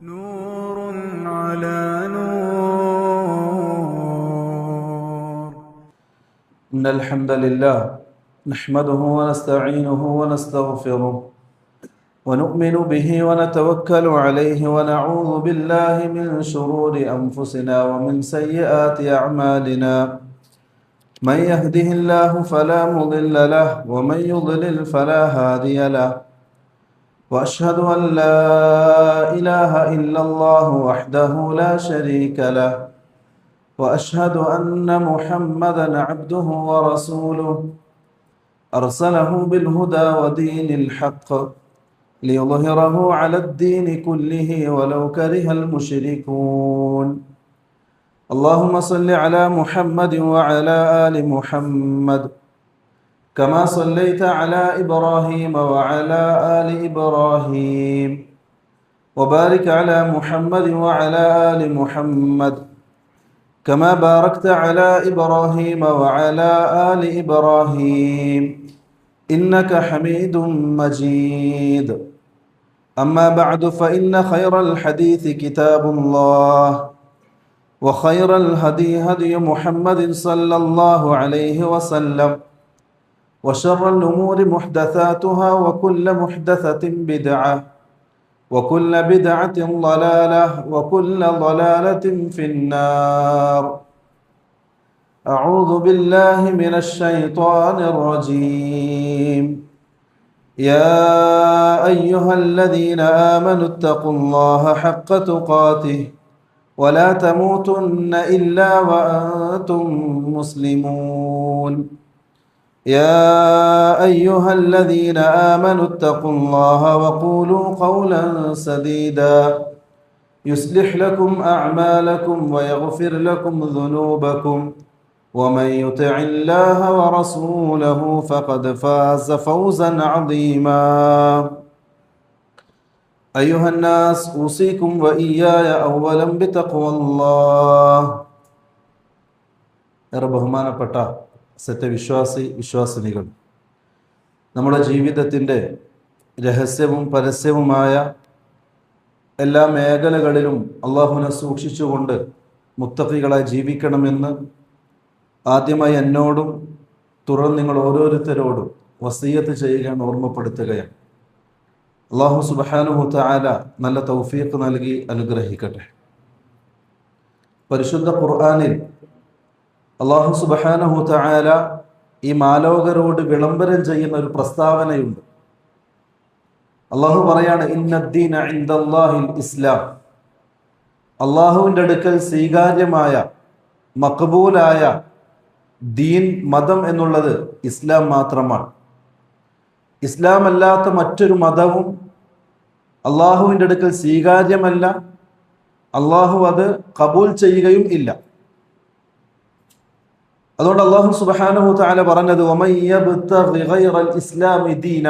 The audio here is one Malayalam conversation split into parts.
نور على نور. إن الحمد لله نحمده ونستعينه ونستغفره ونؤمن به ونتوكل عليه ونعوذ بالله من شرور أنفسنا ومن سيئات أعمالنا. من يهده الله فلا مضل له ومن يضلل فلا هادي له. وأشهد أن لا إله إلا الله وحده لا شريك له. وأشهد أن محمدًا عبده ورسوله أرسله بالهدى ودين الحق ليظهره على الدين كله ولو كره المشركون. اللهم صل على محمد وعلى آل محمد كما صليت على إبراهيم وعلى آل إبراهيم وبارك على محمد وعلى آل محمد كما باركت على إبراهيم وعلى آل إبراهيم إنك حميد مجيد. أما بعد فإن خير الحديث كتاب الله وخير الهدي هدي محمد صلى الله عليه وسلم وشر الأمور محدثاتها وكل محدثة بدعة وكل بدعة ضلالة وكل ضلالة في النار. أعوذ بالله من الشيطان الرجيم. يا أيها الذين آمنوا اتقوا الله حق تقاته ولا تموتن إلا وأنتم مسلمون. يا أيها الذين آمنوا اتقوا الله وقولوا قولا سديدا يصلح لكم أعمالكم ويغفر لكم ذنوبكم ومن يطع الله ورسوله فقد فاز فوزا عظيما. أيها الناس أوصيكم وإياي أولا بتقوى الله. ബഹുമാനപ്പെട്ട വിശ്വാസിനികൾ, നമ്മുടെ ജീവിതത്തിൻ്റെ രഹസ്യവും പരസ്യവുമായ എല്ലാ മേഖലകളിലും അള്ളാഹുവിനെ സൂക്ഷിച്ചുകൊണ്ട് മുത്തഖികളായി ജീവിക്കണമെന്ന് ആദ്യമായി എന്നോടും തുടർന്ന് നിങ്ങൾ ഓരോരുത്തരോടും വസിയ്യത്ത് ചെയ്യുകയാണ്, ഓർമ്മപ്പെടുത്തുകയാണ്. അള്ളാഹു സുബ്ഹാനഹു തആല നല്ല തൗഫീഖ് നൽകി അനുഗ്രഹിക്കട്ടെ. പരിശുദ്ധ ഖുർആനിൽ അള്ളാഹു സുബ്ഹാനഹു തആല ഈ മാലോകരോട് വിളംബരം ചെയ്യുന്ന ഒരു പ്രസ്താവനയുണ്ട്. അള്ളാഹു പറയാണ്, ഇന്നദ്ദീന ഇൻദല്ലാഹിൽ ഇസ്ലാം. അള്ളാഹുവിൻ്റെ അടുക്കൽ സ്വീകാര്യമായ മഖബൂലായ ദീൻ, മതം എന്നുള്ളത് ഇസ്ലാം മാത്രമാണ്. ഇസ്ലാം അല്ലാത്ത മറ്റൊരു മതവും അള്ളാഹുവിൻ്റെ അടുക്കൽ സ്വീകാര്യമല്ല. അള്ളാഹു അത് ഖബൂൽ ചെയ്യുകയും ഇല്ല. അതുകൊണ്ട് അള്ളാഹു സുബ്ഹാനഹു തആല പറഞ്ഞത്, വമൻ യബ്തഗി ഗൈറൽ ഇസ്ലാമി ദീന.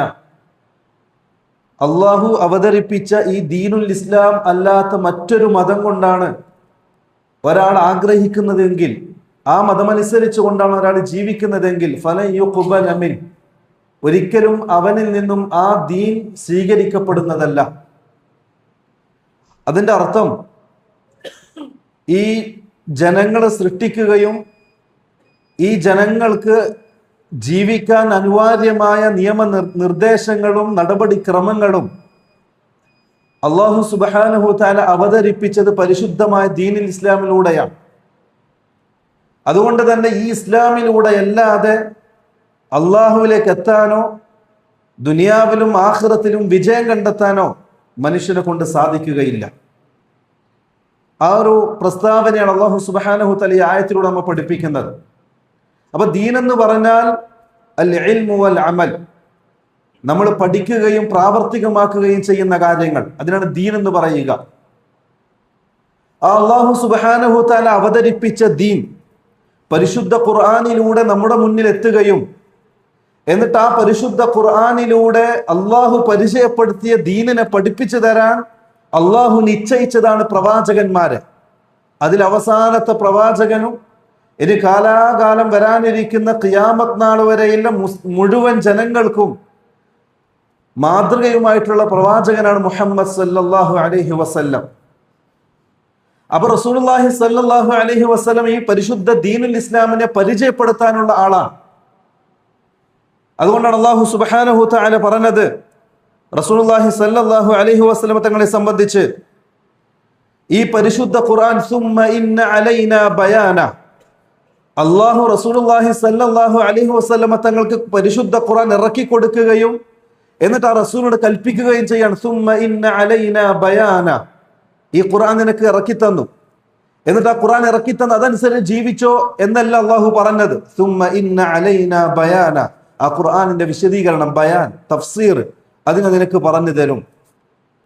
അള്ളാഹു അവതരിപ്പിച്ച ഈ ദീനുൽ ഇസ്ലാം അല്ലാത്ത മറ്റൊരു മതം കൊണ്ടാണ് ഒരാൾ ആഗ്രഹിക്കുന്നതെങ്കിൽ, ആ മതമനുസരിച്ച് കൊണ്ടാണ് ഒരാൾ ജീവിക്കുന്നതെങ്കിൽ, ഫലൻ യുഖ്ബല മിൻ, ഒരിക്കലും അവനിൽ നിന്നും ആ ദീൻ സ്വീകരിക്കപ്പെടുന്നതല്ല. അതിൻ്റെ അർത്ഥം, ഈ ജനങ്ങളെ സൃഷ്ടിക്കുകയും ഈ ജനങ്ങൾക്ക് ജീവിക്കാൻ അനിവാര്യമായ നിർദ്ദേശങ്ങളും നടപടിക്രമങ്ങളും അല്ലാഹു സുബ്ഹാനഹു തആല അവതരിപ്പിച്ചത് പരിശുദ്ധമായ ദീനുൽ ഇസ്ലാമിലൂടെയാണ്. അതുകൊണ്ട് തന്നെ ഈ ഇസ്ലാമിലൂടെ അല്ലാതെ അള്ളാഹുവിലേക്ക് എത്താനോ ദുനിയാവിലും ആഖിറത്തിലും വിജയം കണ്ടെത്താനോ മനുഷ്യനെ കൊണ്ട് സാധിക്കുകയില്ല. ആ ഒരു പ്രസ്താവനയാണ് അല്ലാഹു സുബ്ഹാനഹു തആല ഈ ആയത്തിലൂടെ നമ്മൾ പഠിപ്പിക്കുന്നത്. അപ്പൊ ദീൻ എന്ന് പറഞ്ഞാൽ അൽ ഇൽമു വൽ അമൽ, നമ്മൾ പഠിക്കുകയും പ്രാവർത്തികമാക്കുകയും ചെയ്യുന്ന കാര്യങ്ങൾ, അതിനാണ് ദീൻ എന്ന് പറയുക. ആ അല്ലാഹു സുബ്ഹാനഹു തആല അവതരിപ്പിച്ച ദീൻ പരിശുദ്ധ ഖുർആനിലൂടെ നമ്മുടെ മുന്നിൽ എത്തുകയും എന്നിട്ട് ആ പരിശുദ്ധ ഖുർആനിലൂടെ അള്ളാഹു പരിചയപ്പെടുത്തിയ ദീനിനെ പഠിപ്പിച്ചു തരാൻ അള്ളാഹു നിശ്ചയിച്ചതാണ് പ്രവാചകന്മാരെ. അതിൽ അവസാനത്തെ പ്രവാചകനും ഇനി കാലാകാലം വരാനിരിക്കുന്ന ഖിയാമത്ത് നാൾ വരെയുള്ള മുഴുവൻ ജനങ്ങൾക്കും മാതൃകയുമായിട്ടുള്ള പ്രവാചകനാണ് മുഹമ്മദ് സല്ലല്ലാഹു അലൈഹി വസല്ലം. അപ്പൊ റസൂലുള്ളാഹി സല്ലല്ലാഹു അലൈഹി വസല്ലം ഈ പരിശുദ്ധ ദീനുൽ ഇസ്ലാമിനെ പരിചയപ്പെടുത്താനുള്ള ആളാണ്. അതുകൊണ്ടാണ് അല്ലാഹു സുബ്ഹാനഹു തആല പറഞ്ഞത് റസൂലുള്ളാഹി സല്ലല്ലാഹു അലൈഹി വസല്ലം തങ്ങളെ സംബന്ധിച്ച് ഈ പരിശുദ്ധ ഖുർആൻ സുമ്മ ഇന്ന അലൈനാ ബയാന, അല്ലാഹു റസൂലുള്ളാഹി സല്ലല്ലാഹു അലൈഹി വസല്ലം തങ്ങൾക്ക് പരിശുദ്ധ ഖുർആൻ ഇറക്കി കൊടുക്കുകയും എന്നിട്ട് ആ റസൂലിനോട് കൽപ്പിക്കുകയും ചെയ്യാണ്. സുമ്മ ഇന്ന അലൈനാ ബയാന, ഈ ഖുർആൻ നിനക്ക് ഇറക്കി തന്നു, എന്നിട്ട് ആ ഖുർആൻ ഇറക്കി തന്നു അതനുസരിച്ച് ജീവിച്ചോ എന്നല്ല അള്ളാഹു പറഞ്ഞത്. സുമ്മ ഇന്ന അലൈനാ ബയാന, ആ ഖുർആനിന്റെ വിശദീകരണം, ബയാൻ, തഫ്സീർ, അതിനെ നിനക്ക് പറഞ്ഞു തരും.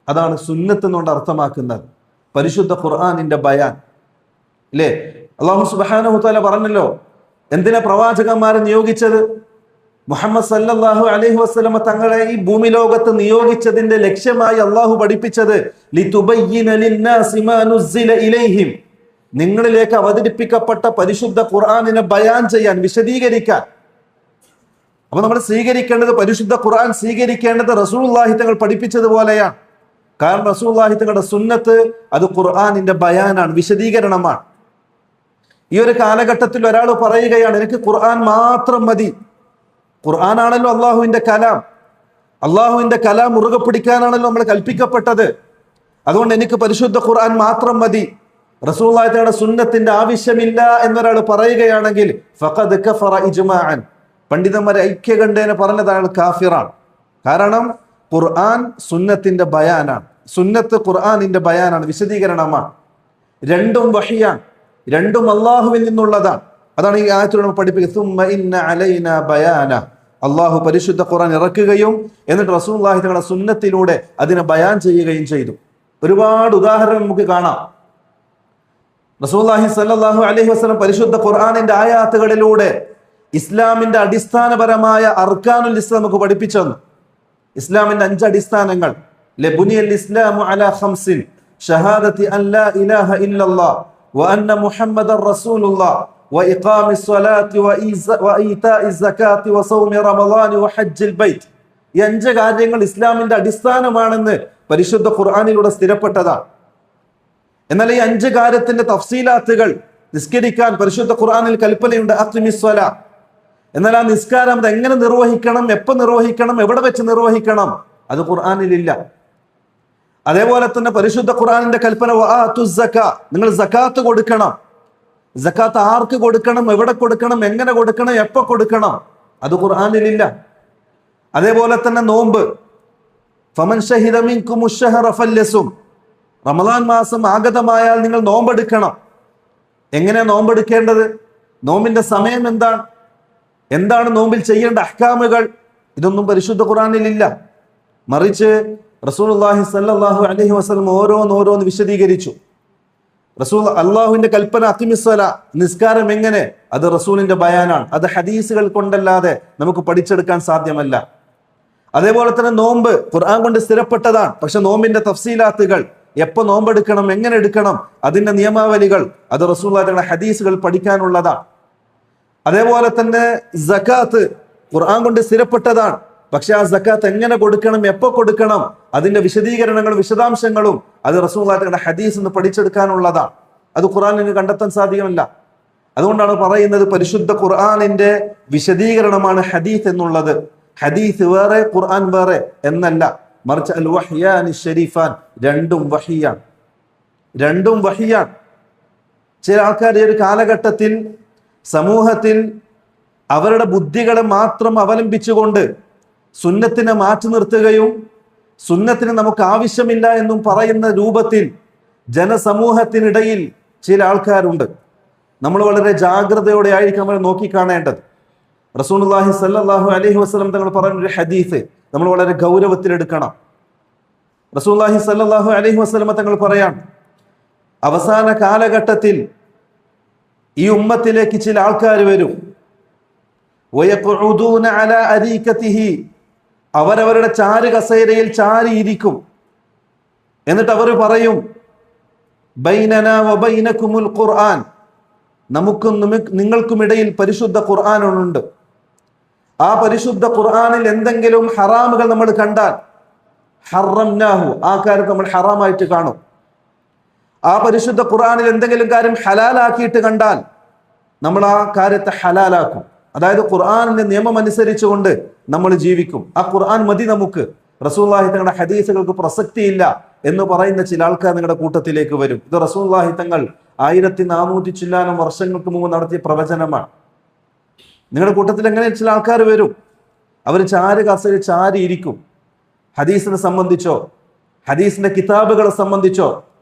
അതാണ് സുന്നത്ത് എന്നുകൊണ്ട് അർത്ഥമാക്കുന്നത്, പരിശുദ്ധ ഖുർആനിന്റെ ബയാൻ. ഇല്ലേ, അള്ളാഹു സുബ്ഹാനഹു തആല പറഞ്ഞല്ലോ എന്തിനാ പ്രവാചകന്മാരെ നിയോഗിച്ചത്? മുഹമ്മദ് സല്ലല്ലാഹു അലൈഹി വസല്ലം തങ്ങളെ ഈ ഭൂമി ലോകത്ത് നിയോഗിച്ചതിന്റെ ലക്ഷ്യമായി അള്ളാഹു പഠിപ്പിച്ചത് ലിതുബയ്യിന ലിന്നാസി മാ നുസ്സില ഇലൈഹിം, നിങ്ങളിലേക്ക് അവതരിപ്പിക്കപ്പെട്ട പരിശുദ്ധ ഖുർആനിനെ ബയാൻ ചെയ്യാൻ, വിശദീകരിക്കാൻ. അപ്പൊ നമ്മൾ സ്വീകരിക്കേണ്ടത്, പരിശുദ്ധ ഖുർആൻ സ്വീകരിക്കേണ്ടത് റസൂലുള്ളാഹി തങ്ങൾ പഠിപ്പിച്ചതുപോലെയാണ്. കാരണം റസൂലുള്ളാഹി തങ്ങളുടെ സുന്നത്ത് അത് ഖുർആനിന്റെ ബയാനാണ്, വിശദീകരണമാണ്. ഈ ഒരു കാലഘട്ടത്തിൽ ഒരാൾ പറയുകയാണ് എനിക്ക് ഖുർആൻ മാത്രം മതി. ഖുർആനാണല്ലോ അള്ളാഹുവിന്റെ കലാം, അള്ളാഹുവിന്റെ കലാം മുറുകെ പിടിക്കാനാണല്ലോ നമ്മൾ കൽപ്പിക്കപ്പെട്ടത്. അതുകൊണ്ട് എനിക്ക് പരിശുദ്ധ ഖുർആൻ മാത്രം മതി, റസൂലുള്ളാഹി തങ്ങളുടെ സുന്നത്തിന്റെ ആവശ്യമില്ല എന്നൊരാൾ പറയുകയാണെങ്കിൽ ഫഖദ് കഫറ ഇജ്മാഅൻ, പണ്ഡിതന്മാരെ ഐക്യകണ്ഠേന പറഞ്ഞതാണ് കാഫിറാണ്. കാരണം ഖുർആൻ സുന്നത്തിന്റെ ബയാനാണ്, സുന്നത്ത് ഖുർആനിന്റെ ബയാനാണ്, വിശദീകരണമാണ്. രണ്ടും വഹിയാണ്, രണ്ടും അള്ളാഹുവിൽ നിന്നുള്ളതാണ്. അതാണ് ഈ ആയത്തിലൂടെ പഠിപ്പിക്കുന്നത്. സുമ്മ ഇന്ന അലൈനാ ബയാന, അള്ളാഹു പരിശുദ്ധ ഖുർആൻ ഇറക്കുകയും എന്നിട്ട് റസൂലുള്ളാഹി തങ്ങളുടെ സുന്നത്തിലൂടെ അതിനെ ബയാൻ ചെയ്യുകയും ചെയ്തു. ഒരുപാട് ഉദാഹരണം നമുക്ക് കാണാം. റസൂലുള്ളാഹി സ്വല്ലല്ലാഹു അലൈഹി വസല്ലം പരിശുദ്ധ ഖുർആനിന്റെ ആയാത്തുകളിലൂടെ ഇസ്ലാമിന്റെ അടിസ്ഥാനപരമായ അർക്കാനുൽ ഇസ്ലാം നമുക്ക് പഠിപ്പിച്ചു തന്നു. ഇസ്ലാമിന്റെ 5 അടിസ്ഥാനങ്ങൾ. ലബുനിയൽ ഇസ്ലാമു അലാ ഖംസിൻ ഷഹാദത്തി അൻ ലാ ഇലാഹ ഇല്ലല്ലാഹ് വ അന്ന മുഹമ്മദർ റസൂലുള്ളാഹ് വ ഇഖാമിസ് സ്വലാത്തി വ ഈതാഇസ് സകാത്തി വ സൗമി റമളാൻ വ ഹജ്ജിൽ ബൈത്ത്. ഈ 5 കാര്യങ്ങൾ ഇസ്ലാമിന്റെ അടിസ്ഥാനമാണെന്ന് പരിശുദ്ധ ഖുർആനിലൂടെ സ്ഥിരപ്പെട്ടതാണ്. എന്നാൽ ഈ 5 കാര്യത്തിന്റെ തഫ്സീലാത്തുകൾ നിസ്കരിക്കാൻ പരിശുദ്ധ ഖുർആനിൽ കൽപ്പനയുണ്ട്, അഖിമിസ് സ്വലാ. എന്നാൽ ആ നിസ്കാരം അത് എങ്ങനെ നിർവഹിക്കണം, എപ്പോൾ നിർവഹിക്കണം, എവിടെ വെച്ച് നിർവഹിക്കണം, അത് ഖുർആനിലില്ല. അതേപോലെ തന്നെ പരിശുദ്ധ ഖുർആനിന്റെ കൽപ്പന വആതുസ് സക്കാ, നിങ്ങൾ സക്കാത്ത് കൊടുക്കണം. സക്കാത്ത് ആർക്ക് കൊടുക്കണം, എവിടെ കൊടുക്കണം, എങ്ങനെ കൊടുക്കണം, എപ്പോൾ കൊടുക്കണം, അത് ഖുർആനിലില്ല. അതേപോലെ തന്നെ നോമ്പ്, ഫമൻ ശഹിദ മിൻകുമുശ് ശഹറ ഫല്യസും, റമദാൻ മാസം ആഗതമായാൽ നിങ്ങൾ നോമ്പെടുക്കണം. എങ്ങനെ നോമ്പെടുക്കേണ്ടത്, നോമ്പിന്റെ സമയം എന്താണ്, എന്താണ് നോമ്പിൽ ചെയ്യേണ്ട അഹ്കാമുകൾ, ഇതൊന്നും പരിശുദ്ധ ഖുർആനിലില്ല. മറിച്ച് റസൂലുള്ളാഹി സ്വല്ലല്ലാഹു അലൈഹി വസല്ലം ഓരോന്ന് വിശദീകരിച്ചു. റസൂൽ അള്ളാഹുവിന്റെ കൽപ്പന അഖിമിസ് സ്വലാ, നിസ്കാരം എങ്ങനെ, അത് റസൂലിന്റെ ബയാനാണ്. അത് ഹദീസുകൾ കൊണ്ടല്ലാതെ നമുക്ക് പഠിച്ചെടുക്കാൻ സാധ്യമല്ല. അതേപോലെ തന്നെ നോമ്പ് ഖുർആൻ കൊണ്ട് സ്ഥിരപ്പെട്ടതാണ്. പക്ഷെ നോമ്പിന്റെ തഫ്സീലാത്തുകൾ, എപ്പോൾ നോമ്പെടുക്കണം, എങ്ങനെ എടുക്കണം, അതിന്റെ നിയമാവലികൾ, അത് റസൂലുള്ളാഹി തങ്ങളുടെ ഹദീസുകൾ പഠിക്കാനുള്ളതാണ്. അതേപോലെ തന്നെ സക്കാത്ത് ഖുർആൻ കൊണ്ട് സ്ഥിരപ്പെട്ടതാണ്. പക്ഷെ ആ സക്കാത്ത് എങ്ങനെ കൊടുക്കണം, എപ്പോൾ കൊടുക്കണം, അതിന്റെ വിശദീകരണങ്ങളും വിശദാംശങ്ങളും അത് റസൂലുള്ളാഹി തങ്ങളുടെ ഹദീസ് നിന്ന് പഠിച്ചെടുക്കാനുള്ളതാണ്. അത് ഖുർആനിന് കണ്ടെത്താൻ സാധ്യമല്ല. അതുകൊണ്ടാണ് പറയുന്നത് പരിശുദ്ധ ഖുർആനിന്റെ വിശദീകരണമാണ് ഹദീസ് എന്നുള്ളത്. ഹദീസ് വേറെ, ഖുർആൻ വേറെ എന്നല്ല, മറിച്ച് അൽ വഹ്യാനി ഷരീഫാൻ, രണ്ടും വഹിയാണ്, രണ്ടും വഹിയാണ്. ചില ആൾക്കാർ ഈ ഒരു കാലഘട്ടത്തിൽ സമൂഹത്തിൽ അവരുടെ ബുദ്ധികളെ മാത്രം അവലംബിച്ചുകൊണ്ട് സുന്നത്തിനെ മാറ്റി നിർത്തുകയും സുന്നത്തിന് നമുക്ക് ആവശ്യമില്ല എന്നും പറയുന്ന രൂപത്തിൽ ജനസമൂഹത്തിനിടയിൽ ചില ആൾക്കാരുണ്ട്. നമ്മൾ വളരെ ജാഗ്രതയോടെ ആയിരിക്കും നമ്മൾ നോക്കിക്കാണേണ്ടത്. റസൂലുള്ളാഹി സ്വല്ലല്ലാഹു അലൈഹി വസല്ലം തങ്ങൾ പറഞ്ഞൊരു ഹദീസ് നമ്മൾ വളരെ ഗൗരവത്തിലെടുക്കണം. റസൂലുള്ളാഹി സ്വല്ലല്ലാഹു അലൈഹി വസല്ലം തങ്ങൾ പറയാം, അവസാന കാലഘട്ടത്തിൽ ഈ ഉമ്മത്തിലേക്ക് ചില ആൾക്കാർ വരും. വയഖഉദൂന അലാ അരീകതിഹി, അവരവരുടെ ചാരു കസേരയിൽ ചാരിയിരിക്കും. എന്നിട്ട് അവർ പറയും, ബൈനനാ വബൈനകുമുൽ ഖുർആൻ, നമുക്കും നിങ്ങൾക്കും ഇടയിൽ പരിശുദ്ധ ഖുർആനുണ്ട്. ആ പരിശുദ്ധ ഖുർആനിൽ എന്തെങ്കിലും ഹറാമുകൾ നമ്മൾ കണ്ടാൽ ഹറംനാഹു, ആ കാര്യം നമ്മൾ ഹറാമായിട്ട് കാണും. ആ പരിശുദ്ധ ഖുർആനിൽ എന്തെങ്കിലും കാര്യം ഹലാലാക്കിയിട്ട് കണ്ടാൽ നമ്മൾ ആ കാര്യത്തെ ഹലാലാക്കും. അതായത് ഖുർആനിന്റെ നിയമം അനുസരിച്ചുകൊണ്ട് നമ്മൾ ജീവിക്കും. ആ ഖുർആൻ മതി നമുക്ക്. റസൂലുള്ളാഹി തങ്ങളുടെ ഹദീസുകൾക്ക് പ്രസക്തിയില്ല എന്ന് പറയുന്ന ചില ആൾക്കാർ നിങ്ങളുടെ കൂട്ടത്തിലേക്ക് വരും. ഇത് റസൂലുള്ളാഹി തങ്ങൾ 1400 ചില്ലാനം വർഷങ്ങൾക്ക് മുമ്പ് നടത്തിയ പ്രവചനമാണ്. നിങ്ങളുടെ കൂട്ടത്തിൽ എങ്ങനെ ചില ആൾക്കാർ വരും, അവർ ചാര് കസേര ചാരി ഇരിക്കും. ഹദീസിനെ സംബന്ധിച്ചോ ഹദീസിന്റെ കിതാബുകളെ സംബന്ധിച്ചോ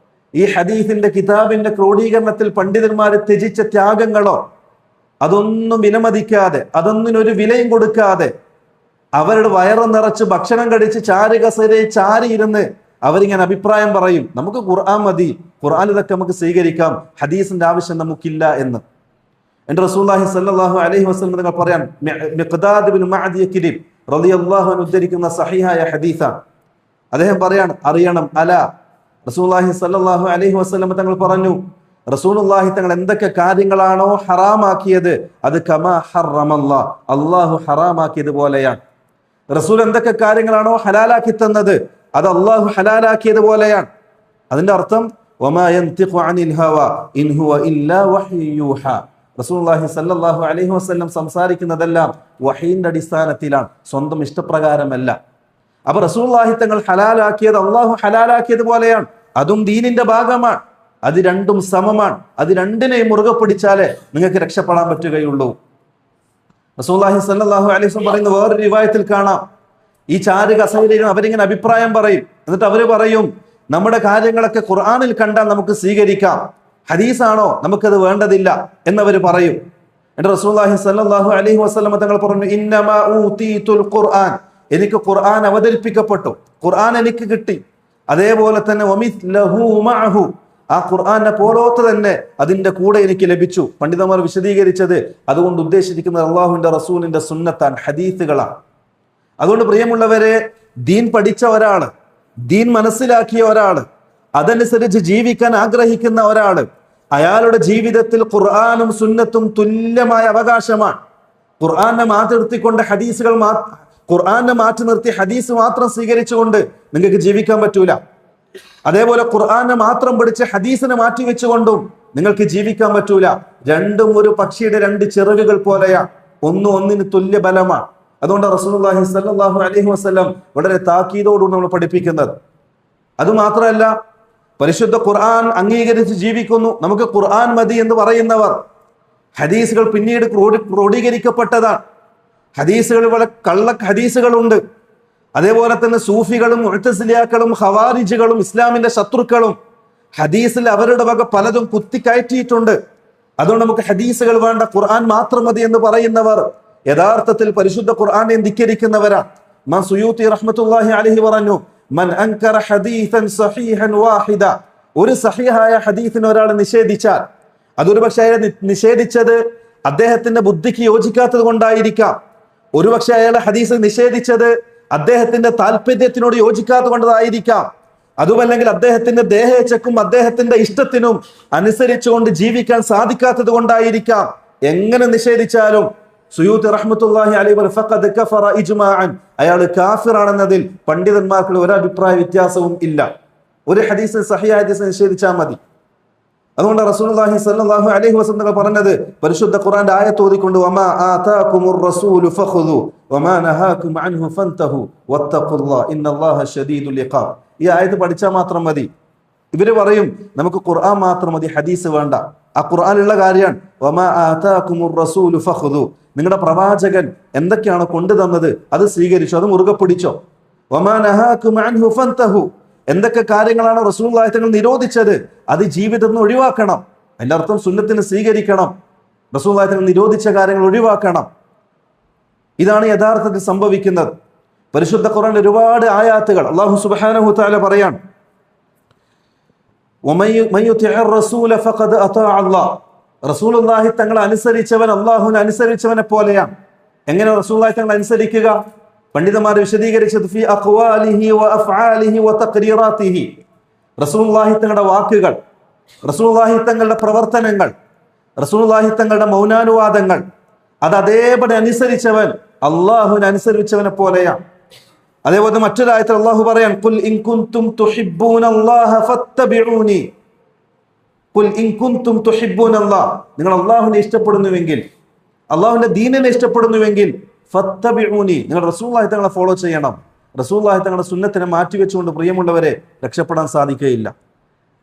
ഈ ഹദീസിന്റെ കിതാബിന്റെ ക്രോഡീകരണത്തിൽ പണ്ഡിതന്മാർ ത്യജിച്ച ത്യാഗങ്ങളോ അതൊന്നും വിലമതിക്കാതെ, അതൊന്നിനൊരു വിലയും കൊടുക്കാതെ അവരുടെ വയറ് നിറച്ച് ഭക്ഷണം കഴിച്ച് ചാര് കസേരയിൽ ചാരി ഇരുന്ന് അവരിങ്ങനെ അഭിപ്രായം പറയും, നമുക്ക് ഖുർആൻ മതി, ഖുർആൻ ഇതൊക്കെ നമുക്ക് സ്വീകരിക്കാം, ഹദീസിന്റെ ആവശ്യം നമുക്കില്ല എന്ന്. എൻ്റെ റസൂലുള്ളാഹി സ്വല്ലല്ലാഹു അലൈഹി വസല്ലം നിങ്ങൾ പറയാൻ, മിഖ്ദാദ് ഇബ്നു മഅദി കിരിബ് റളിയല്ലാഹു അൻഹു ഉദ്ധരിക്കുന്ന സഹീഹായ ഹദീസാണ്. അദ്ദേഹം പറയാണ്, അറിയണം അല റസൂലുള്ളാഹി സ്വല്ലല്ലാഹു അലൈഹി വസല്ലം തങ്ങൾ പറഞ്ഞു, റസൂലുള്ളാഹി തങ്ങൾ എന്തൊക്കെ കാര്യങ്ങളാണോ ഹറാമാക്കിയത് അത് കമാ ഹറമല്ലാഹ്, അല്ലാഹു ഹറാമാക്കിയത് പോലെയാണ്. റസൂൽ എന്തൊക്കെ കാര്യങ്ങളാണോ ഹലാലാക്കി തന്നത് അത് അല്ലാഹു ഹലാലാക്കിയത് പോലെയാണ്. അതിന്റെ അർത്ഥം വമാ യൻതിഖു അനിൽ ഹവാ ഇൻ ഹുവ ഇല്ലാ വഹ്യു യൂഹാ. റസൂലുള്ളാഹി സ്വല്ലല്ലാഹു അലൈഹി വസല്ലം സംസാരിക്കുന്നതെല്ലാം വഹീന്റെ അടിസ്ഥാനത്തിലാണ്, സ്വന്തം ഇഷ്ടപ്രകാരമല്ല. അപ്പൊ റസൂലുള്ളാഹി തങ്ങൾ ഹലാലാക്കിയത് അല്ലാഹു ഹലാലാക്കിയത് പോലെയാണ്. അതും ദീനിന്റെ ഭാഗമാണ്. അത് രണ്ടും സമമാണ്. അത് രണ്ടിനെയും മുറുകെ പിടിച്ചാലേ നിങ്ങൾക്ക് രക്ഷപ്പെടാൻ പറ്റുകയുള്ളൂ. റസൂലുള്ളാഹി സ്വല്ലല്ലാഹു അലൈഹി വസല്ലം പറയുന്ന വേറൊരു റിവായത്തിൽ കാണാം, ഈ ചാര് കസേരയിൽ അവരിങ്ങനെ അഭിപ്രായം പറയും. എന്നിട്ട് അവര് പറയും, നമ്മുടെ കാര്യങ്ങളൊക്കെ ഖുർആനിൽ കണ്ടാൽ നമുക്ക് സ്വീകരിക്കാം, ഹദീസാണോ നമുക്കത് വേണ്ടതില്ല എന്നവര് പറയും. എന്നിട്ട് റസൂലുള്ളാഹി സ്വല്ലല്ലാഹു അലൈഹി വസല്ലം തങ്ങൾ പറഞ്ഞു, ഇന്നമാ ഊതീതുൽ ഖുർആൻ, എനിക്ക് ഖുർആൻ അവതരിപ്പിക്കപ്പെട്ടു, ഖുർആൻ എനിക്ക് കിട്ടി. അതേപോലെ തന്നെ വമിത്ലഹു മഅഹു, ആ ഖുർആനെ പോലോത്ത് തന്നെ അതിന്റെ കൂടെ എനിക്ക് ലഭിച്ചു. പണ്ഡിതന്മാർ വിശദീകരിച്ചത് അതുകൊണ്ട് ഉദ്ദേശിച്ചിരിക്കുന്നത് അള്ളാഹുവിന്റെ റസൂലിന്റെ സുന്നത്താണ്, ഹദീസുകളാണ്. അതുകൊണ്ട് പ്രിയമുള്ളവരെ, ദീൻ പഠിച്ച ഒരാള്, ദീൻ മനസ്സിലാക്കിയ ഒരാള്, അതനുസരിച്ച് ജീവിക്കാൻ ആഗ്രഹിക്കുന്ന ഒരാള്, അയാളുടെ ജീവിതത്തിൽ ഖുർആനും സുന്നത്തും തുല്യമായ അവകാശമാണ്. ഖുർആനെ മാറ്റി നിർത്തിക്കൊണ്ട് ഖുർആനെ മാറ്റി നിർത്തി ഹദീസ് മാത്രം സ്വീകരിച്ചുകൊണ്ട് നിങ്ങൾക്ക് ജീവിക്കാൻ പറ്റൂല. അതേപോലെ ഖുർആനെ മാത്രം പഠിച്ച് ഹദീസിനെ മാറ്റി വെച്ചുകൊണ്ടും നിങ്ങൾക്ക് ജീവിക്കാൻ പറ്റൂല. രണ്ടും ഒരു പക്ഷിയുടെ രണ്ട് ചിറകുകൾ പോലെയാണ്, ഒന്നിന് തുല്യ ബലമാണ്. അതുകൊണ്ട് റസൂലുള്ളാഹി സ്വല്ലല്ലാഹു അലൈഹി വസല്ലം വളരെ താക്കീതോടുകൂടി നമ്മൾ പഠിപ്പിക്കുന്നത്. അതുമാത്രമല്ല, പരിശുദ്ധ ഖുർആൻ അംഗീകരിച്ച് ജീവിക്കുന്നു, നമുക്ക് ഖുർആൻ മതി എന്ന് പറയുന്നവർ, ഹദീസുകൾ പിന്നീട് ക്രോഡീകരിക്കപ്പെട്ടതാണ്. ഹദീസുകൾ വളരെ കള്ള ഹദീസുകളുണ്ട്. അതേപോലെ തന്നെ സൂഫികളും മുഅ്തസിലിയാക്കളും ഖവാരിജുകളും ഇസ്ലാമിന്റെ ശത്രുക്കളും ഹദീസിൽ അവരുടെ വക പലതും കുത്തിക്കയറ്റിയിട്ടുണ്ട്. അതുകൊണ്ട് നമുക്ക് ഹദീസുകൾ വേണ്ട, ഖുർആൻ മാത്രം മതി എന്ന് പറയുന്നവർ യഥാർത്ഥത്തിൽ പരിശുദ്ധ ഖുർആനെ ധിക്കരിക്കുന്നവരാണ്. ഇമാം സുയൂത്തി റഹ്മത്തുള്ളാഹി അലൈഹി പറഞ്ഞു, മൻ അൻകറ ഹദീസൻ സഹീഹൻ വാഹിദ, ഒരു സഹീഹായ ഹദീസിനെ ഒരാൾ നിഷേധിച്ചാൽ അതൊരു പക്ഷേ അയാൾ നിഷേധിച്ചത് അദ്ദേഹത്തിന്റെ ബുദ്ധിക്ക് യോജിക്കാത്തത് കൊണ്ടായിരിക്കാം. ഒരുപക്ഷെ അയാളെ ഹദീസ് നിഷേധിച്ചത് അദ്ദേഹത്തിന്റെ താല്പര്യത്തിനോട് യോജിക്കാത്തത് കൊണ്ടതായിരിക്കാം. അതുമല്ലെങ്കിൽ അദ്ദേഹത്തിന്റെ ദേഹേച്ഛക്കും അദ്ദേഹത്തിന്റെ ഇഷ്ടത്തിനും അനുസരിച്ചുകൊണ്ട് ജീവിക്കാൻ സാധിക്കാത്തത് കൊണ്ടായിരിക്കാം. എങ്ങനെ നിഷേധിച്ചാലും സുയൂത്തി റഹ്മത്തുള്ളാഹി അലൈഹി ഫഖദ് കഫറ ഇജ്മാഅൻ, അയാൾ കാഫിറാണെന്നതിൽ പണ്ഡിതന്മാർക്ക് ഒരു അഭിപ്രായ വ്യത്യാസവും ഇല്ല. ഒരു ഹദീസ് സഹിഹ ഹദീസ് നിഷേധിച്ചാൽ മതി. അതുകൊണ്ട് റസൂലുള്ളാഹി സ്വല്ലല്ലാഹു അലൈഹി വസല്ലം പറഞ്ഞത്, പരിശുദ്ധ ഖുർആന്റെ ആയത്ത് ഓതിക്കൊണ്ട്, വമാ ആതാകുമുർ റസൂലു ഫഖുദു വമാ നഹാകും അൻഹു ഫൻതഹു വത്തഖുല്ലാഹ ഇന്നല്ലാഹ ശദീദുൽ ഇഖാബ്. ഈ ആയത്ത് പഠിച്ചാൽ മാത്രം മതി. ഇവര് പറയും നമുക്ക് ഖുർആൻ മാത്രം മതി, ഹദീസ് വേണ്ട. ആ ഖുർആനിലുള്ള കാര്യമാണ് വമാ ആതാകുമുർ റസൂലു ഫഖുദു, നിങ്ങളുടെ പ്രവാചകൻ എന്തൊക്കെയാണ് കൊണ്ടുതന്നത് അത് സ്വീകരിച്ചോ, അത് മുറുകെ പിടിച്ചോ. വമാ നഹാകും അൻഹു ഫൻതഹു, എന്തൊക്കെ കാര്യങ്ങളാണ് റസൂലുള്ളാഹി തങ്ങൾ നിരോധിച്ചത് അത് ജീവിതത്തിൽ നിന്ന് ഒഴിവാക്കണം. അതിന്റെ അർത്ഥം സുന്നത്തിനെ സ്വീകരിക്കണം, റസൂലുള്ളാഹി തങ്ങൾ നിരോധിച്ച കാര്യങ്ങൾ ഒഴിവാക്കണം. ഇതാണ് യഥാർത്ഥത്തിൽ സംഭവിക്കുന്നത്. പരിശുദ്ധ ഖുർആനിൽ ഒരുപാട് ആയാത്തുകൾ അല്ലാഹു സുബ്ഹാനഹു വ തആല പറയാണ്, വമൻ യുതിഇർ റസൂല ഫഖദ് അതാഅ അല്ലാഹ്, റസൂലുള്ളാഹി തങ്ങളെ അനുസരിച്ചവൻ അല്ലാഹുവിനെ അനുസരിച്ചവനെ പോലെയാണ്. എങ്ങനെ റസൂലുള്ളാഹി തങ്ങളെ അനുസരിക്കുക? പണ്ഡിതന്മാർ വിശദീകരിച്ചത് ഫി അഖ്വാലിഹി വ അഫ്ആലിഹി വ തഖ്രീറാത്തിഹി, റസൂലുള്ളാഹി തങ്ങളുടെ വാക്കുകൾ, റസൂലുള്ളാഹി തങ്ങളുടെ പ്രവർത്തനങ്ങൾ, റസൂലുള്ളാഹി തങ്ങളുടെ മൗനാനുവാദങ്ങൾ അത് അതേപടി അനുസരിച്ചവൻ അള്ളാഹുവിനെ അനുസരിച്ചവനെ പോലെയാണ്. അതേപോലെ മറ്റൊരായത്തിൽ അള്ളാഹു പറയാൻ ഖുൽ ഇൻ കുൻതും തുഹിബ്ബൂനല്ലാഹ ഫത്തബിഊനി. ഖുൽ ഇൻ കുൻതും തുഹിബ്ബൂനല്ലാഹ്, നിങ്ങൾ അള്ളാഹുവിനെ ഇഷ്ടപ്പെടുന്നുവെങ്കിൽ, അള്ളാഹുവിന്റെ ദീനിനെ ഇഷ്ടപ്പെടുന്നുവെങ്കിൽ ഫത്തബിഊനി, നിങ്ങൾ റസൂലുള്ളാഹി തങ്ങളെ ഫോളോ ചെയ്യണം. റസൂലുള്ളാഹി തങ്ങളുടെ സുന്നത്തിനെ മാറ്റിവെച്ചുകൊണ്ട് പ്രിയമുള്ളവരെ രക്ഷപ്പെടാൻ സാധിക്കുകയില്ല.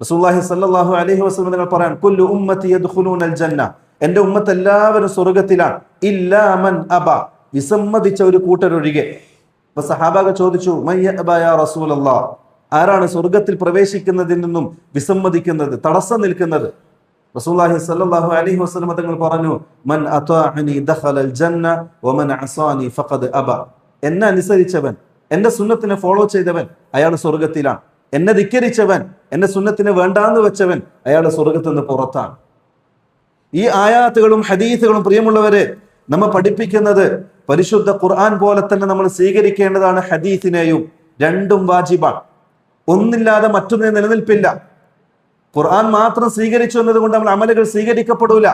റസൂലുള്ളാഹി സ്വല്ലല്ലാഹു അലൈഹി വസല്ലം നിങ്ങൾ പറയാൻ കുല്ലു ഉമ്മത്തി യദ്ഖുലൂനൽ ജന്ന, എൻ്റെ ഉമ്മത്ത് എല്ലാവരും സ്വർഗ്ഗത്തിലാണ്, ഇല്ലാ മൻ അബ, വിസമ്മതിച്ച ഒരു കൂട്ടരൊഴികെ. അപ്പൊ സഹാബാകൾ ചോദിച്ചു മൻ യഅബ യാ റസൂലല്ലാഹ്, ആരാണ് സ്വർഗ്ഗത്തിൽ പ്രവേശിക്കുന്നതിൽ നിന്നും വിസമ്മതിക്കുന്നത്, തടസ്സം നിൽക്കുന്നത്? റസൂലുള്ളാഹി സ്വല്ലല്ലാഹു അലൈഹി വസല്ലം തങ്ങൾ പറഞ്ഞു മൻ അതാഅനി ദഖലൽ ജന്ന വമൻ അസാനി ഫഖദ് അബ, എന്നെ അനുസരിച്ചവൻ, എന്റെ സുന്നത്തിനെ ഫോളോ ചെയ്തവൻ അയാൾ സ്വർഗ്ഗത്തിലാണ്. എന്നെ ധിക്കരിച്ചവൻ, എന്റെ സുന്നത്തിനെ വേണ്ടാന്ന് വെച്ചവൻ അയാൾ സ്വർഗ്ഗത്തിൽ നിന്ന് പുറത്താണ്. ഈ ആയാത്തുകളും ഹദീസുകളും പ്രിയമുള്ളവരെ നമ്മെ പഠിപ്പിക്കുന്നത് പരിശുദ്ധ ഖുർആൻ പോലെ തന്നെ നമ്മൾ സ്വീകരിക്കേണ്ടതാണ് ഹദീസിനെയും. രണ്ടും വാജിബാണ്. ഒന്നില്ലാതെ മറ്റൊന്നിനെ നിലനിൽപ്പില്ല. ഖുർആൻ മാത്രം സ്വീകരിച്ചു എന്നതുകൊണ്ട് നമ്മൾ അമലുകൾ സ്വീകരിക്കപ്പെടൂല.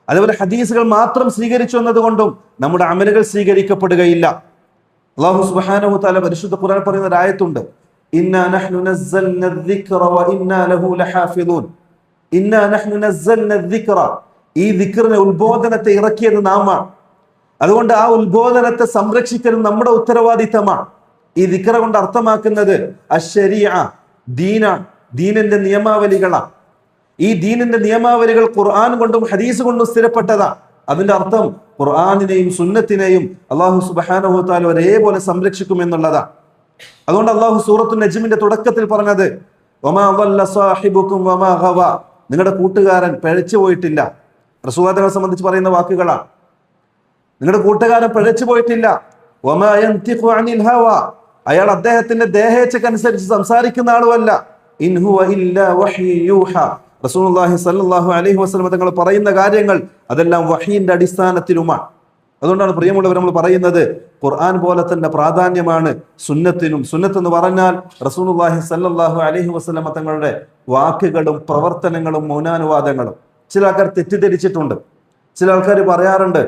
അതുപോലെ ഹദീസുകൾ മാത്രം സ്വീകരിച്ചു എന്നതുകൊണ്ടും നമ്മുടെ അമലുകൾ സ്വീകരിക്കപ്പെടുകയില്ല. അല്ലാഹു സുബ്ഹാനഹു വ തആല പരിശുദ്ധ ഖുർആൻ പറയുന്ന ഒരു ആയത്തുണ്ട്, ഇന്നാ നഹ്നു നസ്സൽന അദ്ദിക്റ വ ഇന്നാ ലഹു ലഹാഫിളൂൻ. ഇന്നാ നഹ്നു നസ്സൽന അദ്ദിക്റ, ഈ ദിക്റിനെ, ഉത്ബോധനത്തെ ഇറക്കിയത് നാമാണ്. അതുകൊണ്ട് ആ ഉത്ബോധനത്തെ സംരക്ഷിക്കലും നമ്മുടെ ഉത്തരവാദിത്തമാണ്. ഈ ദിക്റ കൊണ്ട് അർത്ഥമാക്കുന്നത് അശ്ശരീഅ, ദീനാണ്, ദീനിന്റെ നിയമാവലികളാണ്. ഈ ദീനിന്റെ നിയമാവലികൾ ഖുർആൻ കൊണ്ടും ഹദീസ് കൊണ്ടും സ്ഥിരപ്പെട്ടതാണ്. അതിന്റെ അർത്ഥം ഖുർആനിനെയും സുന്നത്തിനെയും അല്ലാഹു സുബ്ഹാനഹു വ തആല ഒരേപോലെ സംരക്ഷിക്കും എന്നുള്ളതാണ്. അതുകൊണ്ട് അല്ലാഹു സൂറത്തുൻ നജ്മിന്റെ തുടക്കത്തിൽ പറഞ്ഞത് വമാ ളല്ല സാഹിബുക്കും വമാ ഗവ, നിങ്ങളുടെ കൂട്ടുകാരൻ പിഴച്ചു പോയിട്ടില്ല. റസൂലുള്ളാഹിയെ സംബന്ധിച്ച് പറയുന്ന വാക്കുകളാണ്. നിങ്ങളുടെ കൂട്ടുകാരൻ പിഴച്ചു പോയിട്ടില്ല. വമാ യൻതിഖു അനിൽ ഹവ, അയാൾ അദ്ദേഹത്തിന്റെ ദേഹേച്ഛക്കനുസരിച്ച് സംസാരിക്കുന്ന ആളുമല്ല. ഇൻ ഹുവ ഇല്ലാ വഹ്യു യൂഹ, റസൂലുള്ളാഹി സ്വല്ലല്ലാഹു അലൈഹി വസല്ലം തങ്ങൾ പറയുന്ന കാര്യങ്ങൾ അതെല്ലാം വഹീന്റെ അടിസ്ഥാനത്തിലുമാണ്. അതുകൊണ്ടാണ് പ്രിയമുള്ളവർ നമ്മൾ പറയുന്നത് ഖുർആൻ പോലെ തന്നെ പ്രാധാന്യമാണ് സുന്നത്തിനും. സുന്നത്ത് എന്ന് പറഞ്ഞാൽ റസൂലുള്ളാഹി സ്വല്ലല്ലാഹു അലൈഹി വസല്ലം തങ്ങളുടെ വാക്കുകളും പ്രവർത്തനങ്ങളും മൗനാനുവാദങ്ങളും. ചില ആൾക്കാർ തെറ്റിദ്ധരിച്ചിട്ടുണ്ട്. ചില ആൾക്കാർ പറയാറുണ്ട്,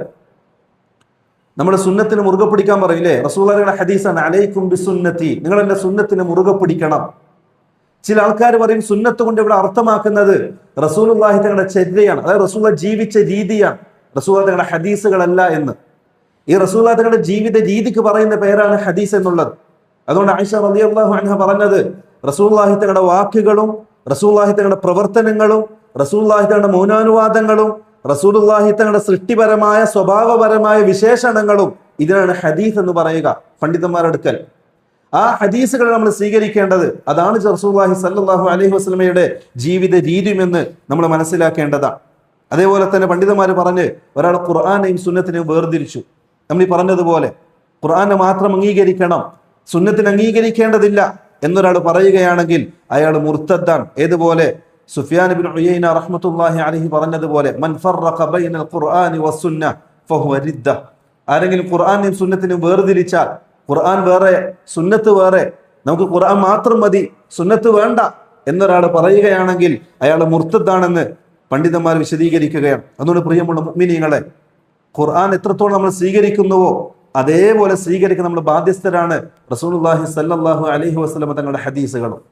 നമ്മുടെ സുന്നത്തിന് മുറുകെ പിടിക്കാൻ പറയില്ലേ, റസൂലുള്ളാഹിയുടെ ഹദീസാണ് അലൈക്കും ബിസുന്നതി, നിങ്ങൾ എന്റെ സുന്നത്തിന് മുറുകെ പിടിക്കണം. ചില ആൾക്കാർ പറയും സുന്നത്ത് കൊണ്ട് ഇവിടെ അർത്ഥമാക്കുന്നത് റസൂലുള്ളാഹി തങ്ങളുടെ ചര്യയാണ്, അതായത് റസൂലുള്ളാഹി ജീവിച്ച രീതിയാണ്, റസൂലുള്ളാഹി തങ്ങളുടെ ഹദീസുകളല്ല എന്ന്. ഈ റസൂലുള്ളാഹി തങ്ങളുടെ ജീവിത രീതിക്ക് പറയുന്ന പേരാണ് ഹദീസ് എന്നുള്ളത്. അതുകൊണ്ട് ആയിഷ റളിയല്ലാഹു അൻഹ പറഞ്ഞത് റസൂലുള്ളാഹി തങ്ങളുടെ വാക്കുകളും റസൂലുള്ളാഹി തങ്ങളുടെ പ്രവർത്തനങ്ങളും റസൂലുള്ളാഹി തങ്ങളുടെ മൗനാനുവാദങ്ങളും റസൂലുള്ളാഹി തങ്ങളുടെ സൃഷ്ടിപരമായ സ്വഭാവപരമായ വിശേഷണങ്ങളും ഇതിനാണ് ഹദീസ് എന്ന് പറയുക പണ്ഡിതന്മാരുടെ അടുക്കൽ. ആ ഹദീസുകൾ നമ്മൾ സ്വീകരിക്കേണ്ടത് അതാണ് റസൂലുള്ളാഹി സ്വല്ലല്ലാഹു അലൈഹി വസല്ലമയുടെ ജീവിത രീതിയുമെന്ന് നമ്മൾ മനസ്സിലാക്കേണ്ടതാണ്. അതേപോലെ തന്നെ പണ്ഡിതന്മാർ പറഞ്ഞ് ഒരാൾ ഖുർആനെയും സുന്നത്തിനെയും വേർതിരിച്ചു. നമ്മൾ ഈ പറഞ്ഞതുപോലെ ഖുർആനെ മാത്രം അംഗീകരിക്കണം, സുന്നത്തിനെ അംഗീകരിക്കേണ്ടതില്ല എന്നൊരാൾ പറയുകയാണെങ്കിൽ അയാൾ മുർത്തദ്ദാണ്. ഏതുപോലെ സുഫിയാൻ ഇബ്നു ഉയൈന റഹ്മത്തുള്ളാഹി അലൈഹി പറഞ്ഞതുപോലെ മൻ ഫറഖ ബൈനൽ ഖുർആനി വസ്സുന്ന ഫഹുവ റിദ്ദ, ആരെങ്കിലും ഖുർആനെയും സുന്നത്തിനെയും വേർതിരിച്ചാൽ, ഖുർആൻ വേറെ സുന്നത്ത് വേറെ, നമുക്ക് ഖുർആൻ മാത്രം മതി സുന്നത്ത് വേണ്ട എന്നൊരാൾ പറയുകയാണെങ്കിൽ അയാൾ മുർത്തദ്ദാണെന്ന് പണ്ഡിതന്മാർ വിശദീകരിക്കുകയാണ്. അതുകൊണ്ട് പ്രിയമുള്ള മുഅ്മിനീങ്ങളെ, ഖുർആൻ എത്രത്തോളം നമ്മൾ സ്വീകരിക്കുന്നുവോ അതേപോലെ സ്വീകരിക്കാൻ നമ്മൾ ബാധ്യസ്ഥരാണ്. റസൂലുള്ളാഹി സ്വല്ലല്ലാഹു അലൈഹി വസല്ലം തങ്ങളുടെ ഹദീസുകളും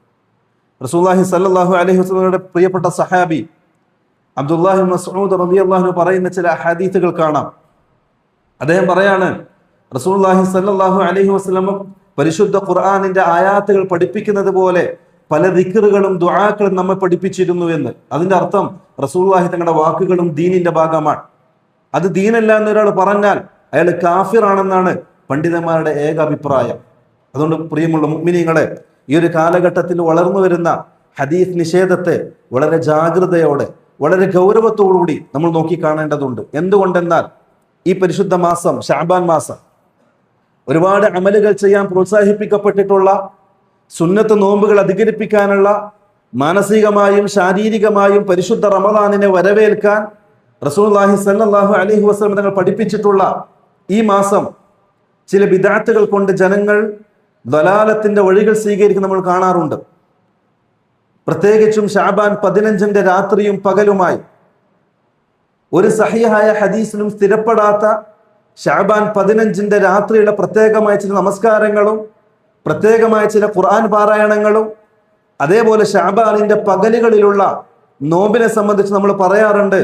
റസൂലുള്ളാഹി സ്വല്ലല്ലാഹു അലൈഹി വസല്ലമയുടെ പ്രിയപ്പെട്ട സഹാബി അബ്ദുല്ലാഹി ഇബ്നു മസ്ഊദ് റളിയല്ലാഹു അൻഹു പറയുന്ന ചില ഹദീസുകൾ കാണാം. അദ്ദേഹം പറയാണ് റസൂലുള്ളാഹി സ്വല്ലല്ലാഹു അലൈഹി വസല്ലം പരിശുദ്ധ ഖുർആനിന്റെ ആയാത്തുകൾ പഠിപ്പിക്കുന്നത് പോലെ പല ദിക്റുകളും ദുആകളും നമ്മെ പഠിപ്പിച്ചിരുന്നു എന്ന്. അതിന്റെ അർത്ഥം റസൂലുള്ളാഹി തങ്ങളുടെ വാക്കുകളും ദീനിന്റെ ഭാഗമാണ്. അത് ദീനല്ല എന്നൊരാൾ പറഞ്ഞാൽ അയാൾ കാഫിറാണെന്നാണ് പണ്ഡിതന്മാരുടെ ഏക അഭിപ്രായം. അതുകൊണ്ട് പ്രിയമുള്ള മുഅ്മിനീങ്ങളെ, ഈ ഒരു കാലഘട്ടത്തിൽ വളർന്നു വരുന്ന ഹദീസ് നിഷേധത്തെ വളരെ ജാഗ്രതയോടെ വളരെ ഗൗരവത്തോടുകൂടി നമ്മൾ നോക്കിക്കാണേണ്ടതുണ്ട്. എന്തുകൊണ്ടെന്നാൽ ഈ പരിശുദ്ധ മാസം ശഅബാൻ മാസം ഒരുപാട് അമലുകൾ ചെയ്യാൻ പ്രോത്സാഹിപ്പിക്കപ്പെട്ടിട്ടുള്ള, സുന്നത്ത് നോമ്പുകൾ അധികരിപ്പിക്കാനുള്ള, മാനസികമായും ശാരീരികമായും പരിശുദ്ധ റമദാനിനെ വരവേൽക്കാൻ റസൂലുള്ളാഹി സ്വല്ലല്ലാഹു അലൈഹി വസല്ലം തങ്ങൾ പഠിപ്പിച്ചിട്ടുള്ള ഈ മാസം ചില ബിദ്അത്തുകൾ കൊണ്ട് ജനങ്ങൾ ദലാലത്തിന്റെ വഴികൾ സ്വീകരിക്കുന്ന നമ്മൾ കാണാറുണ്ട്. പ്രത്യേകിച്ചും ശഅബാൻ 15 രാത്രിയും പകലുമായി ഒരു സഹീഹായ ഹദീസിലും സ്ഥിരപ്പെടാത്ത ശഅബാൻ 15 രാത്രിയുടെ പ്രത്യേകമായ ചില നമസ്കാരങ്ങളും പ്രത്യേകമായ ചില ഖുർആൻ പാരായണങ്ങളും അതേപോലെ ശഅബാനിന്റെ പകലുകളിലുള്ള നോമ്പിനെ സംബന്ധിച്ച് നമ്മൾ പറയാറുണ്ട്.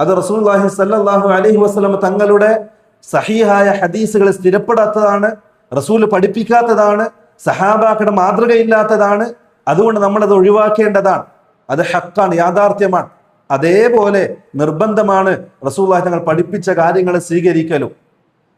അത് റസൂലുള്ളാഹി സ്വല്ലല്ലാഹു അലൈഹി വസല്ലം തങ്ങളുടെ സഹീഹായ ഹദീസുകളിൽ സ്ഥിരപ്പെടാത്തതാണ്, റസൂൽ പഠിപ്പിക്കാത്തതാണ്, സഹാബാക്കളുടെ മാതൃകയില്ലാത്തതാണ്. അതുകൊണ്ട് നമ്മളത് ഒഴിവാക്കേണ്ടതാണ്. അത് ഹക്കാണ്, യാഥാർത്ഥ്യമാണ്. അതേപോലെ നിർബന്ധമാണ് റസൂലുള്ളാഹി തങ്ങൾ പഠിപ്പിച്ച കാര്യങ്ങളെ സ്വീകരിക്കലും.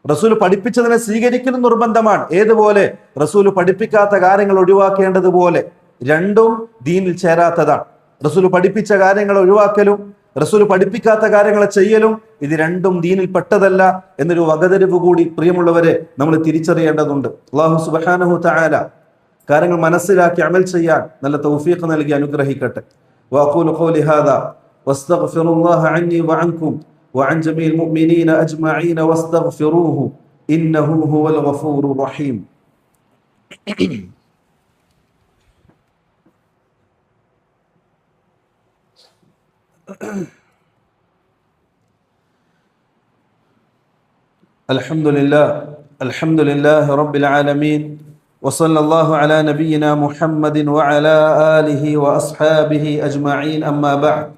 റസൂൽ പഠിപ്പിച്ചതിനെ സ്വീകരിക്കലും നിർബന്ധമാണ്. ഏതുപോലെ റസൂൽ പഠിപ്പിക്കാത്ത കാര്യങ്ങൾ ഒഴിവാക്കേണ്ടതുപോലെ. രണ്ടും ദീനിൽ ചേരാത്തതാണ്. റസൂൽ പഠിപ്പിച്ച കാര്യങ്ങൾ ഒഴിവാക്കലും റസൂൽ പഠിപ്പിക്കാത്ത കാര്യങ്ങൾ ചെയ്യലും ഇത് രണ്ടും ദീനിൽ പെട്ടതല്ല എന്നൊരു വകതിരിവ് കൂടി പ്രിയമുള്ളവരെ നമ്മൾ തിരിച്ചറിയേണ്ടതുണ്ട്. അല്ലാഹു സുബ്ഹാനഹു തആല കാര്യങ്ങൾ മനസ്സിലാക്കി അമൽ ചെയ്യാൻ നല്ല തൗഫീഖ് നൽകി അനുഗ്രഹിക്കട്ടെ. വഅഖൂലു ഖൗലി ഹാദാ വസ്തഗ്ഫിറുല്ലാഹ അന്നി വഅൻകും വഅൻ ജമീഇൽ മുഅ്മിനീന അജ്മഈന വസ്തഗ്ഫിറൂഹു ഇന്നഹു ഹുവൽ ഗഫൂറുർ റഹീം. അൽഹംദുലില്ലാഹി റബ്ബിൽ ആലമീൻ വസല്ലല്ലാഹു അലാ നബിയിനാ മുഹമ്മദിൻ വഅലാ ആലിഹി വഅസ്ഹാബിഹി അജ്മഈൻ. അമ്മാ ബഅദ്.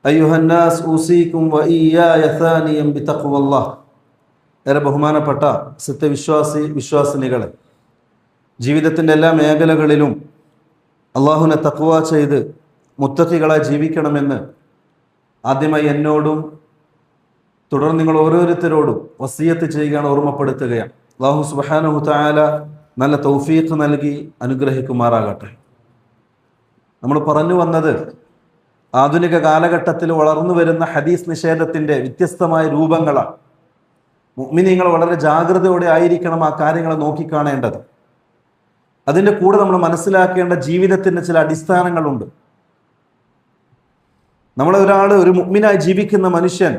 അയ്യുഹന്നാസ് ഊസീകും വഇയ്യായ സാനിയൻ ബിതഖ്വല്ലാഹ്. ഏറെ ബഹുമാനപ്പെട്ട വിശ്വാസിനികളെ, ജീവിതത്തിൻ്റെ എല്ലാ മേഖലകളിലും അള്ളാഹുവിനെ തഖ്വ ചെയ്ത് മുത്തഖികളായി ജീവിക്കണമെന്ന് ആദ്യമായി എന്നോടും തുടർന്ന് നിങ്ങൾ ഓരോരുത്തരോടും വസിയത്ത് ചെയ്യുകയാണ്, ഓർമ്മപ്പെടുത്തുകയാണ്. അല്ലാഹു സുബ്ഹാനഹു തആല നല്ല തൗഫീഖ് നൽകി അനുഗ്രഹിക്കുമാറാകട്ടെ. നമ്മൾ പറഞ്ഞു വന്നത് ആധുനിക കാലഘട്ടത്തിൽ വളർന്നു വരുന്ന ഹദീസ് നിഷേധത്തിൻ്റെ വ്യത്യസ്തമായ രൂപങ്ങളാണ്. മുഅ്മിനീങ്ങൾ വളരെ ജാഗ്രതയോടെ ആയിരിക്കണം ആ കാര്യങ്ങളെ നോക്കിക്കാണേണ്ടത്. അതിൻ്റെ കൂടെ നമ്മൾ മനസ്സിലാക്കേണ്ട ജീവിതത്തിൻ്റെ ചില അടിസ്ഥാനങ്ങളുണ്ട്. ഒരു മുഅ്മിനായി ജീവിക്കുന്ന മനുഷ്യൻ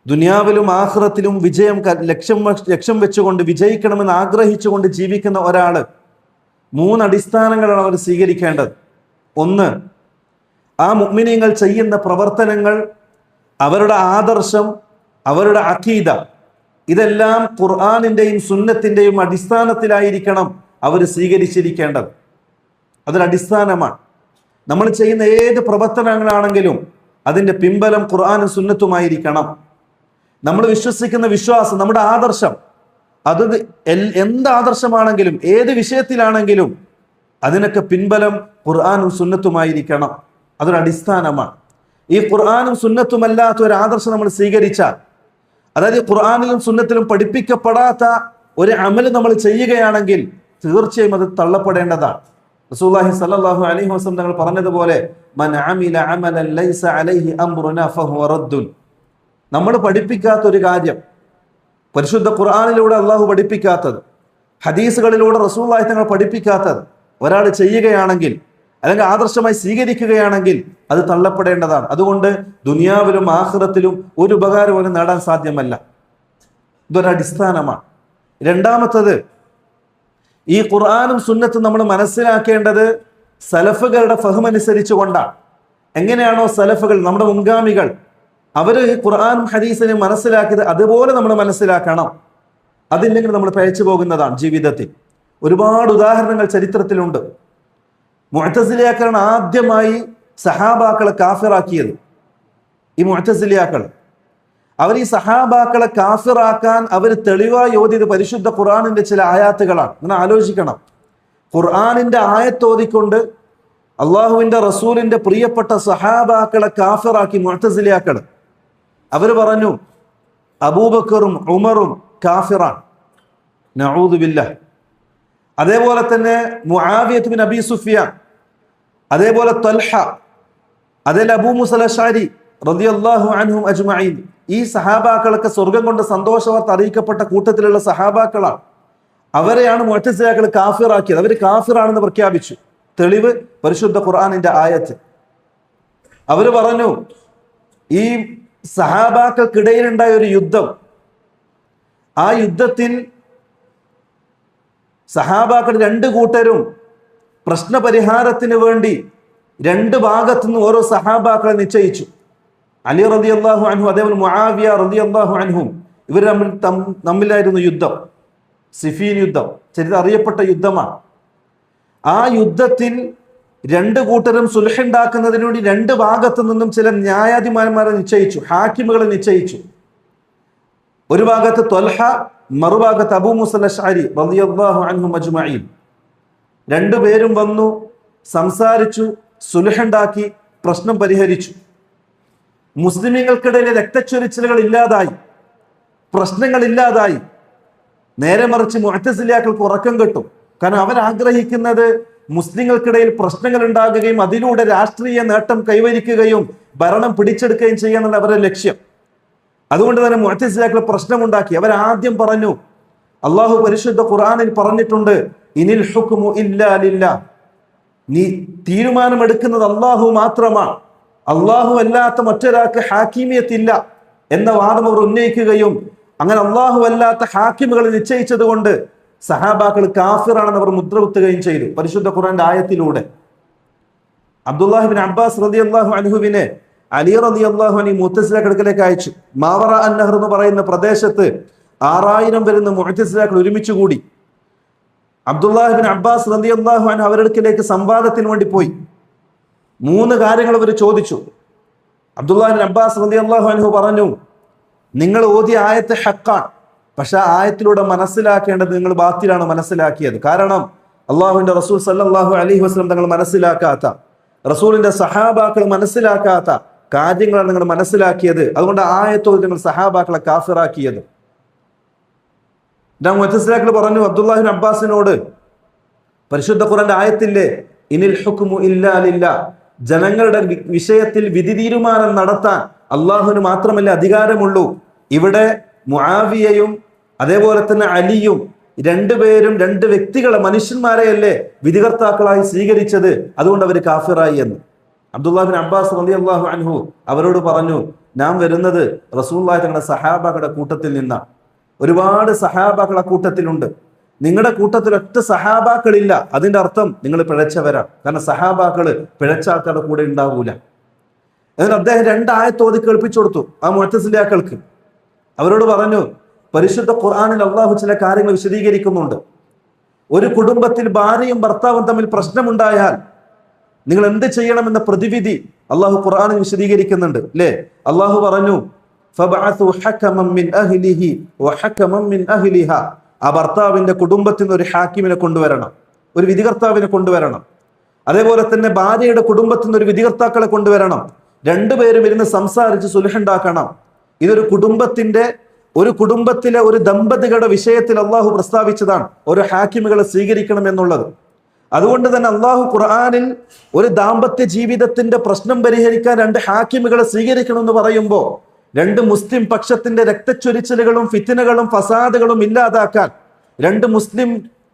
ദുനിയാവിലും ആഖിറത്തിലും വിജയം ലക്ഷ്യം വെച്ചുകൊണ്ട് വിജയിക്കണമെന്ന് ആഗ്രഹിച്ചുകൊണ്ട് ജീവിക്കുന്ന ഒരാൾ 3 അടിസ്ഥാനങ്ങളാണ് അവർ സ്വീകരിക്കേണ്ടത്. ഒന്ന്, ആ മുഅ്മിനീങ്ങൾ ചെയ്യുന്ന പ്രവർത്തനങ്ങൾ, അവരുടെ ആദർശം, അവരുടെ അഖീദ ഇതെല്ലാം ഖുർആനിന്റെയും സുന്നത്തിന്റെയും അടിസ്ഥാനത്തിലായിരിക്കണം അവർ സ്വീകരിച്ചിരിക്കേണ്ടത്. അതൊരു അടിസ്ഥാനമാണ്. നമ്മൾ ചെയ്യുന്ന ഏത് പ്രവർത്തനങ്ങളാണെങ്കിലും അതിൻ്റെ പിൻബലം ഖുർആനും സുന്നത്തുമായിരിക്കണം. നമ്മൾ വിശ്വസിക്കുന്ന വിശ്വാസം, നമ്മുടെ ആദർശം, അത് എന്ത് ആദർശമാണെങ്കിലും ഏത് വിഷയത്തിലാണെങ്കിലും അതിനൊക്കെ പിൻബലം ഖുർആനും സുന്നത്തുമായിരിക്കണം. അതൊരു അടിസ്ഥാനമാണ്. ഈ ഖുർആനും സുന്നത്തുമല്ലാത്ത ഒരു ആദർശം നമ്മൾ സ്വീകരിച്ചാൽ, അതായത് ഖുർആനിലും സുന്നത്തിലും പഠിപ്പിക്കപ്പെടാത്ത ഒരു അമൽ നമ്മൾ ചെയ്യുകയാണെങ്കിൽ തീർച്ചയായും അത് തള്ളപ്പെടേണ്ടതാണ്. റസൂലുള്ളാഹി സ്വല്ലല്ലാഹു അലൈഹി വസല്ലം തങ്ങൾ പറഞ്ഞതുപോലെ മൻ അമില അമലൻ ലൈസ അലൈഹി അംറുനാ ഫഹുവ റദ്ദുൻ. നമ്മൾ പഠിപ്പിക്കാത്ത ഒരു കാര്യം, പരിശുദ്ധ ഖുർആനിലൂടെ അള്ളാഹു പഠിപ്പിക്കാത്തത്, ഹദീസുകളിലൂടെ റസൂലുള്ളാഹി തങ്ങൾ പഠിപ്പിക്കാത്തത് ഒരാൾ ചെയ്യുകയാണെങ്കിൽ അല്ലെങ്കിൽ ആദർശമായി സ്വീകരിക്കുകയാണെങ്കിൽ അത് തള്ളപ്പെടേണ്ടതാണ്. അതുകൊണ്ട് ദുനിയാവിലും ആഖിറത്തിലും ഒരു ഉപകാരം പോലും നേടാൻ സാധ്യമല്ല. ഇതൊരടിസ്ഥാനമാണ്. രണ്ടാമത്തത്, ഈ ഖുർആനും സുന്നത്തും നമ്മൾ മനസ്സിലാക്കേണ്ടത് സലഫുകളുടെ ഫഹ്മനുസരിച്ച് കൊണ്ടാണ്. എങ്ങനെയാണോ സലഫുകൾ, നമ്മുടെ മുൻഗാമികൾ, അവർ ഈ ഖുർആനും ഹദീസിനെ മനസ്സിലാക്കിയത് അതുപോലെ നമ്മൾ മനസ്സിലാക്കണം. അതില്ലെങ്കിൽ നമ്മൾ പഴച്ചു പോകുന്നതാണ് ജീവിതത്തിൽ. ഒരുപാട് ഉദാഹരണങ്ങൾ ചരിത്രത്തിലുണ്ട്. മുഅ്തസിലിയാക്കളാണ് ആദ്യമായി സഹാബാക്കളെ കാഫിറാക്കിയത്. ഈ മുഅ്തസിലിയാക്കൾ അവർ ഈ സഹാബാക്കളെ കാഫിറാക്കാൻ അവർ തെളിവായി ഓതിയത് പരിശുദ്ധ ഖുർആനിന്റെ ചില ആയാത്തുകളാണ്. അങ്ങനെ ആലോചിക്കണം. ഖുർആനിന്റെ ആയത്തോതിക്കൊണ്ട് അള്ളാഹുവിന്റെ റസൂലിന്റെ പ്രിയപ്പെട്ട സഹാബാക്കളെ കാഫിറാക്കി മുഅ്തസിലിയാക്കൾ. അവർ പറഞ്ഞു അബൂബക്കറും ഉമറും കാഫിറാൻ, നഊദു ബില്ലാഹ്. അതേപോലെ തന്നെ മുആവിയത്ത് ബിൻ അബീ സുഫിയാൻ, അതേപോലെ തൽഹ, അതേപോലെ അബൂ മൂസ അശ്അരി റളിയല്ലാഹു അൻഹും അജ്മഈൻ. ഈ സഹാബാക്കളൊക്കെ സ്വർഗം കൊണ്ട് സന്തോഷവാർത്ത അറിയിക്കപ്പെട്ട കൂട്ടത്തിലുള്ള സഹാബാക്കളാണ്. അവരെയാണ് മുഅ്തസിലിയാക്കൾ കാഫിറാക്കിയത്. അവർ കാഫിറാണെന്ന് പ്രഖ്യാപിച്ചു. തെളിവ് പരിശുദ്ധ ഖുർആനിന്റെ ആയത്ത്. അവർ പറഞ്ഞു ഈ സഹാബാക്കൾക്കിടയിലുണ്ടായ ഒരു യുദ്ധം, ആ യുദ്ധത്തിൽ സഹാബാക്കൾ 2 കൂട്ടരും പ്രശ്നപരിഹാരത്തിന് വേണ്ടി 2 ഭാഗത്തുനിന്ന് ഓരോ സഹാബാക്കളെ നിശ്ചയിച്ചു. അലി റളിയല്ലാഹു അൻഹു, അതേപോലെ മുആവിയ റളിയല്ലാഹു അൻഹും. ഇവർ തമ്മിലായിരുന്നു യുദ്ധം. സിഫീൻ യുദ്ധം ചരിത്രം അറിയപ്പെട്ട യുദ്ധമാണ്. ആ യുദ്ധത്തിൽ രണ്ട് കൂട്ടരും സുൽഹുണ്ടാക്കുന്നതിന് വേണ്ടി രണ്ട് ഭാഗത്തു നിന്നും ചില ന്യായാധിപന്മാരെ നിശ്ചയിച്ചു, ഹാക്കിമുകളെ നിശ്ചയിച്ചു. ഒരു ഭാഗത്ത് ത്വൽഹ, മറുഭാഗത്ത് അബൂ മൂസ അശ്അരി റളിയല്ലാഹു അൻഹു അജ്മഈൻ. രണ്ടുപേരും വന്നു, സംസാരിച്ചു, സുൽഹുണ്ടാക്കി, പ്രശ്നം പരിഹരിച്ചു. മുസ്ലിമീങ്ങൾക്കിടയിലെ രക്തച്ചൊരിച്ചിലുകൾ ഇല്ലാതായി, പ്രശ്നങ്ങൾ ഇല്ലാതായി. നേരെ മറിച്ച് മുഅ്തസിലിയാക്കൾക്ക് ഉറക്കം കിട്ടും. കാരണം അവരാഗ്രഹിക്കുന്നത് മുസ്ലിങ്ങൾക്കിടയിൽ പ്രശ്നങ്ങൾ ഉണ്ടാകുകയും അതിലൂടെ രാഷ്ട്രീയ നേട്ടം കൈവരിക്കുകയും ഭരണം പിടിച്ചെടുക്കുകയും ചെയ്യാന്നുള്ള അവരുടെ ലക്ഷ്യം. അതുകൊണ്ട് തന്നെ മുഅ്തസിലിയാക്കൾ പ്രശ്നമുണ്ടാക്കി. അവരാദ്യം പറഞ്ഞു, അള്ളാഹു പരിശുദ്ധ ഖുർആനിൽ പറഞ്ഞിട്ടുണ്ട്, ഇനിൽ ഹുക്മു ഇല്ലാ ലില്ലാഹ്, നീ തീരുമാനമെടുക്കുന്നത് അള്ളാഹു മാത്രമാണ്, അള്ളാഹു അല്ലാത്ത മറ്റൊരാൾക്ക് ഹാക്കിമിയത്തില്ല എന്ന വാദം അവർ ഉന്നയിക്കുകയും അങ്ങനെ അള്ളാഹു അല്ലാത്ത ഹാക്കിമുകളെ നിശ്ചയിച്ചത് കൊണ്ട് സഹാബാക്കൾ കാഫിറാണെന്ന് അവർ മുദ്രകുത്തുകയും ചെയ്തു പരിശുദ്ധ ഖുർആന്റെ ആയത്തിലൂടെ. അബ്ദുല്ലാഹി ഇബ്നു അബ്ബാസ് റളിയല്ലാഹു അൻഹുവിനെ അലി റളിയല്ലാഹു അൻഹു മുഅ്തസിലയുടെ അടുക്കലേക്ക് അയച്ചു. മാവറ അൻ-നഹർ എന്ന് പറയുന്ന പ്രദേശത്ത് 6000 വരുന്ന മുഅ്തസിലകൾ ഒരുമിച്ച് കൂടി. അബ്ദുല്ലാഹി ഇബ്നു അബ്ബാസ് റളിയല്ലാഹു അൻഹു അവരുടെ അടുക്കലേക്ക് സംവാദത്തിന് വേണ്ടി പോയി. 3 കാര്യങ്ങൾ അവർ ചോദിച്ചു. അബ്ദുല്ലാഹി ഇബ്നു അബ്ബാസ് റളിയല്ലാഹു അൻഹു പറഞ്ഞു, നിങ്ങൾ ഓതിയ ആയത്ത് ഹഖാണ്, പക്ഷെ ആ ആയത്തിലൂടെ മനസ്സിലാക്കേണ്ടത് നിങ്ങൾ ബാത്തിലാണ് മനസ്സിലാക്കിയത്. കാരണം അള്ളാഹുവിന്റെ റസൂൽ സല്ലല്ലാഹു അലൈഹി വസല്ലം തങ്ങൾ മനസ്സിലാക്കാത്ത, റസൂലിന്റെ സഹാബാക്കൾ മനസ്സിലാക്കാത്ത കാര്യങ്ങളാണ് നിങ്ങൾ മനസ്സിലാക്കിയത്. അതുകൊണ്ട് ആയത്തോട് നിങ്ങൾ സഹാബാക്കളെ കാഫിറാക്കിയത്. മുഅ്തസിലികൾ പറഞ്ഞു അബ്ദുല്ലാഹി ഇബ്നു അബ്ബാസിനോട്, പരിശുദ്ധ ഖുർആന്റെ ആയത്തില്ലേ, ഇനിൽ ഹുക്മു ഇല്ലാ ലില്ലാഹ്, ജനങ്ങളുടെ വിഷയത്തിൽ വിധി തീരുമാനം നടത്താൻ അള്ളാഹുവിന് മാത്രമല്ല അധികാരമുള്ളൂ. ഇവിടെ മുആവിയയും അതേപോലെ തന്നെ അലിയും രണ്ടുപേരും 2 വ്യക്തികളെ, മനുഷ്യന്മാരെയല്ലേ വിധികർത്താക്കളായി സ്വീകരിച്ചത്, അതുകൊണ്ട് അവർ കാഫിറായി എന്ന്. അബ്ദുല്ലാഹി ഇബ്നു അബ്ബാസ് റളിയല്ലാഹു അൻഹു അവരോട് പറഞ്ഞു, ഞാൻ വരുന്നത് റസൂലുള്ളാഹി തങ്ങളുടെ സഹാബാക്കളുടെ കൂട്ടത്തിൽ നിന്നാണ്. ഒരുപാട് സഹാബാക്കളെ കൂട്ടത്തിലുണ്ട്. നിങ്ങളുടെ കൂട്ടത്തിൽ ഒറ്റ സഹാബാക്കളില്ല, അതിന്റെ അർത്ഥം നിങ്ങൾ പിഴച്ചവരാണ്. കാരണം സഹാബാക്കള് പിഴച്ച ആൾക്കാരുടെ കൂടെ ഉണ്ടാവൂല. എന്നിട്ട് അദ്ദേഹം 2 ആയത്ത് ഓതി കേൾപ്പിച്ചു കൊടുത്തു ആ മുഅ്തസിലിയാക്കൾക്ക്. അവരോട് പറഞ്ഞു, പരിശുദ്ധ ഖുർആനിൽ അള്ളാഹു ചില കാര്യങ്ങൾ വിശദീകരിക്കുന്നുണ്ട്. ഒരു കുടുംബത്തിൽ ഭാര്യയും ഭർത്താവും തമ്മിൽ പ്രശ്നമുണ്ടായാൽ നിങ്ങൾ എന്ത് ചെയ്യണമെന്ന പ്രതിവിധി അള്ളാഹു ഖുർആനിൽ വിശദീകരിക്കുന്നുണ്ട് അല്ലേ. അള്ളാഹു പറഞ്ഞു, ഫബഅതു ഹകമൻ മിൻ അഹ്ലിഹി വഹകമൻ മിൻ അഹ്ലിഹാ, ആ ഭർത്താവിന്റെ കുടുംബത്തിൽ നിന്ന് ഒരു ഹാക്കിമിനെ കൊണ്ടുവരണം, ഒരു വിധികർത്താവിനെ കൊണ്ടുവരണം. അതേപോലെ തന്നെ ഭാര്യയുടെ കുടുംബത്തിൽ നിന്ന് ഒരു വിധികർത്താക്കളെ കൊണ്ടുവരണം. 2 പേരും ഇരുന്ന് സംസാരിച്ച് സുൽഹുണ്ടാക്കണം. ഇതൊരു കുടുംബത്തിലെ ഒരു ദമ്പതികളുടെ വിഷയത്തിൽ അള്ളാഹു പ്രസ്താവിച്ചതാണ് ഒരു ഹാക്കിമുകളെ സ്വീകരിക്കണം എന്നുള്ളത്. അതുകൊണ്ട് തന്നെ അള്ളാഹു ഖുർആനിൽ ഒരു ദാമ്പത്യ ജീവിതത്തിന്റെ പ്രശ്നം പരിഹരിക്കാൻ 2 ഹാക്കിമുകളെ സ്വീകരിക്കണം എന്ന് പറയുമ്പോൾ 2 മുസ്ലിം പക്ഷത്തിന്റെ രക്തച്ചൊരിച്ചിലുകളും ഫിത്നകളും ഫസാദുകളും ഇല്ലാതാക്കാൻ 2 മുസ്ലിം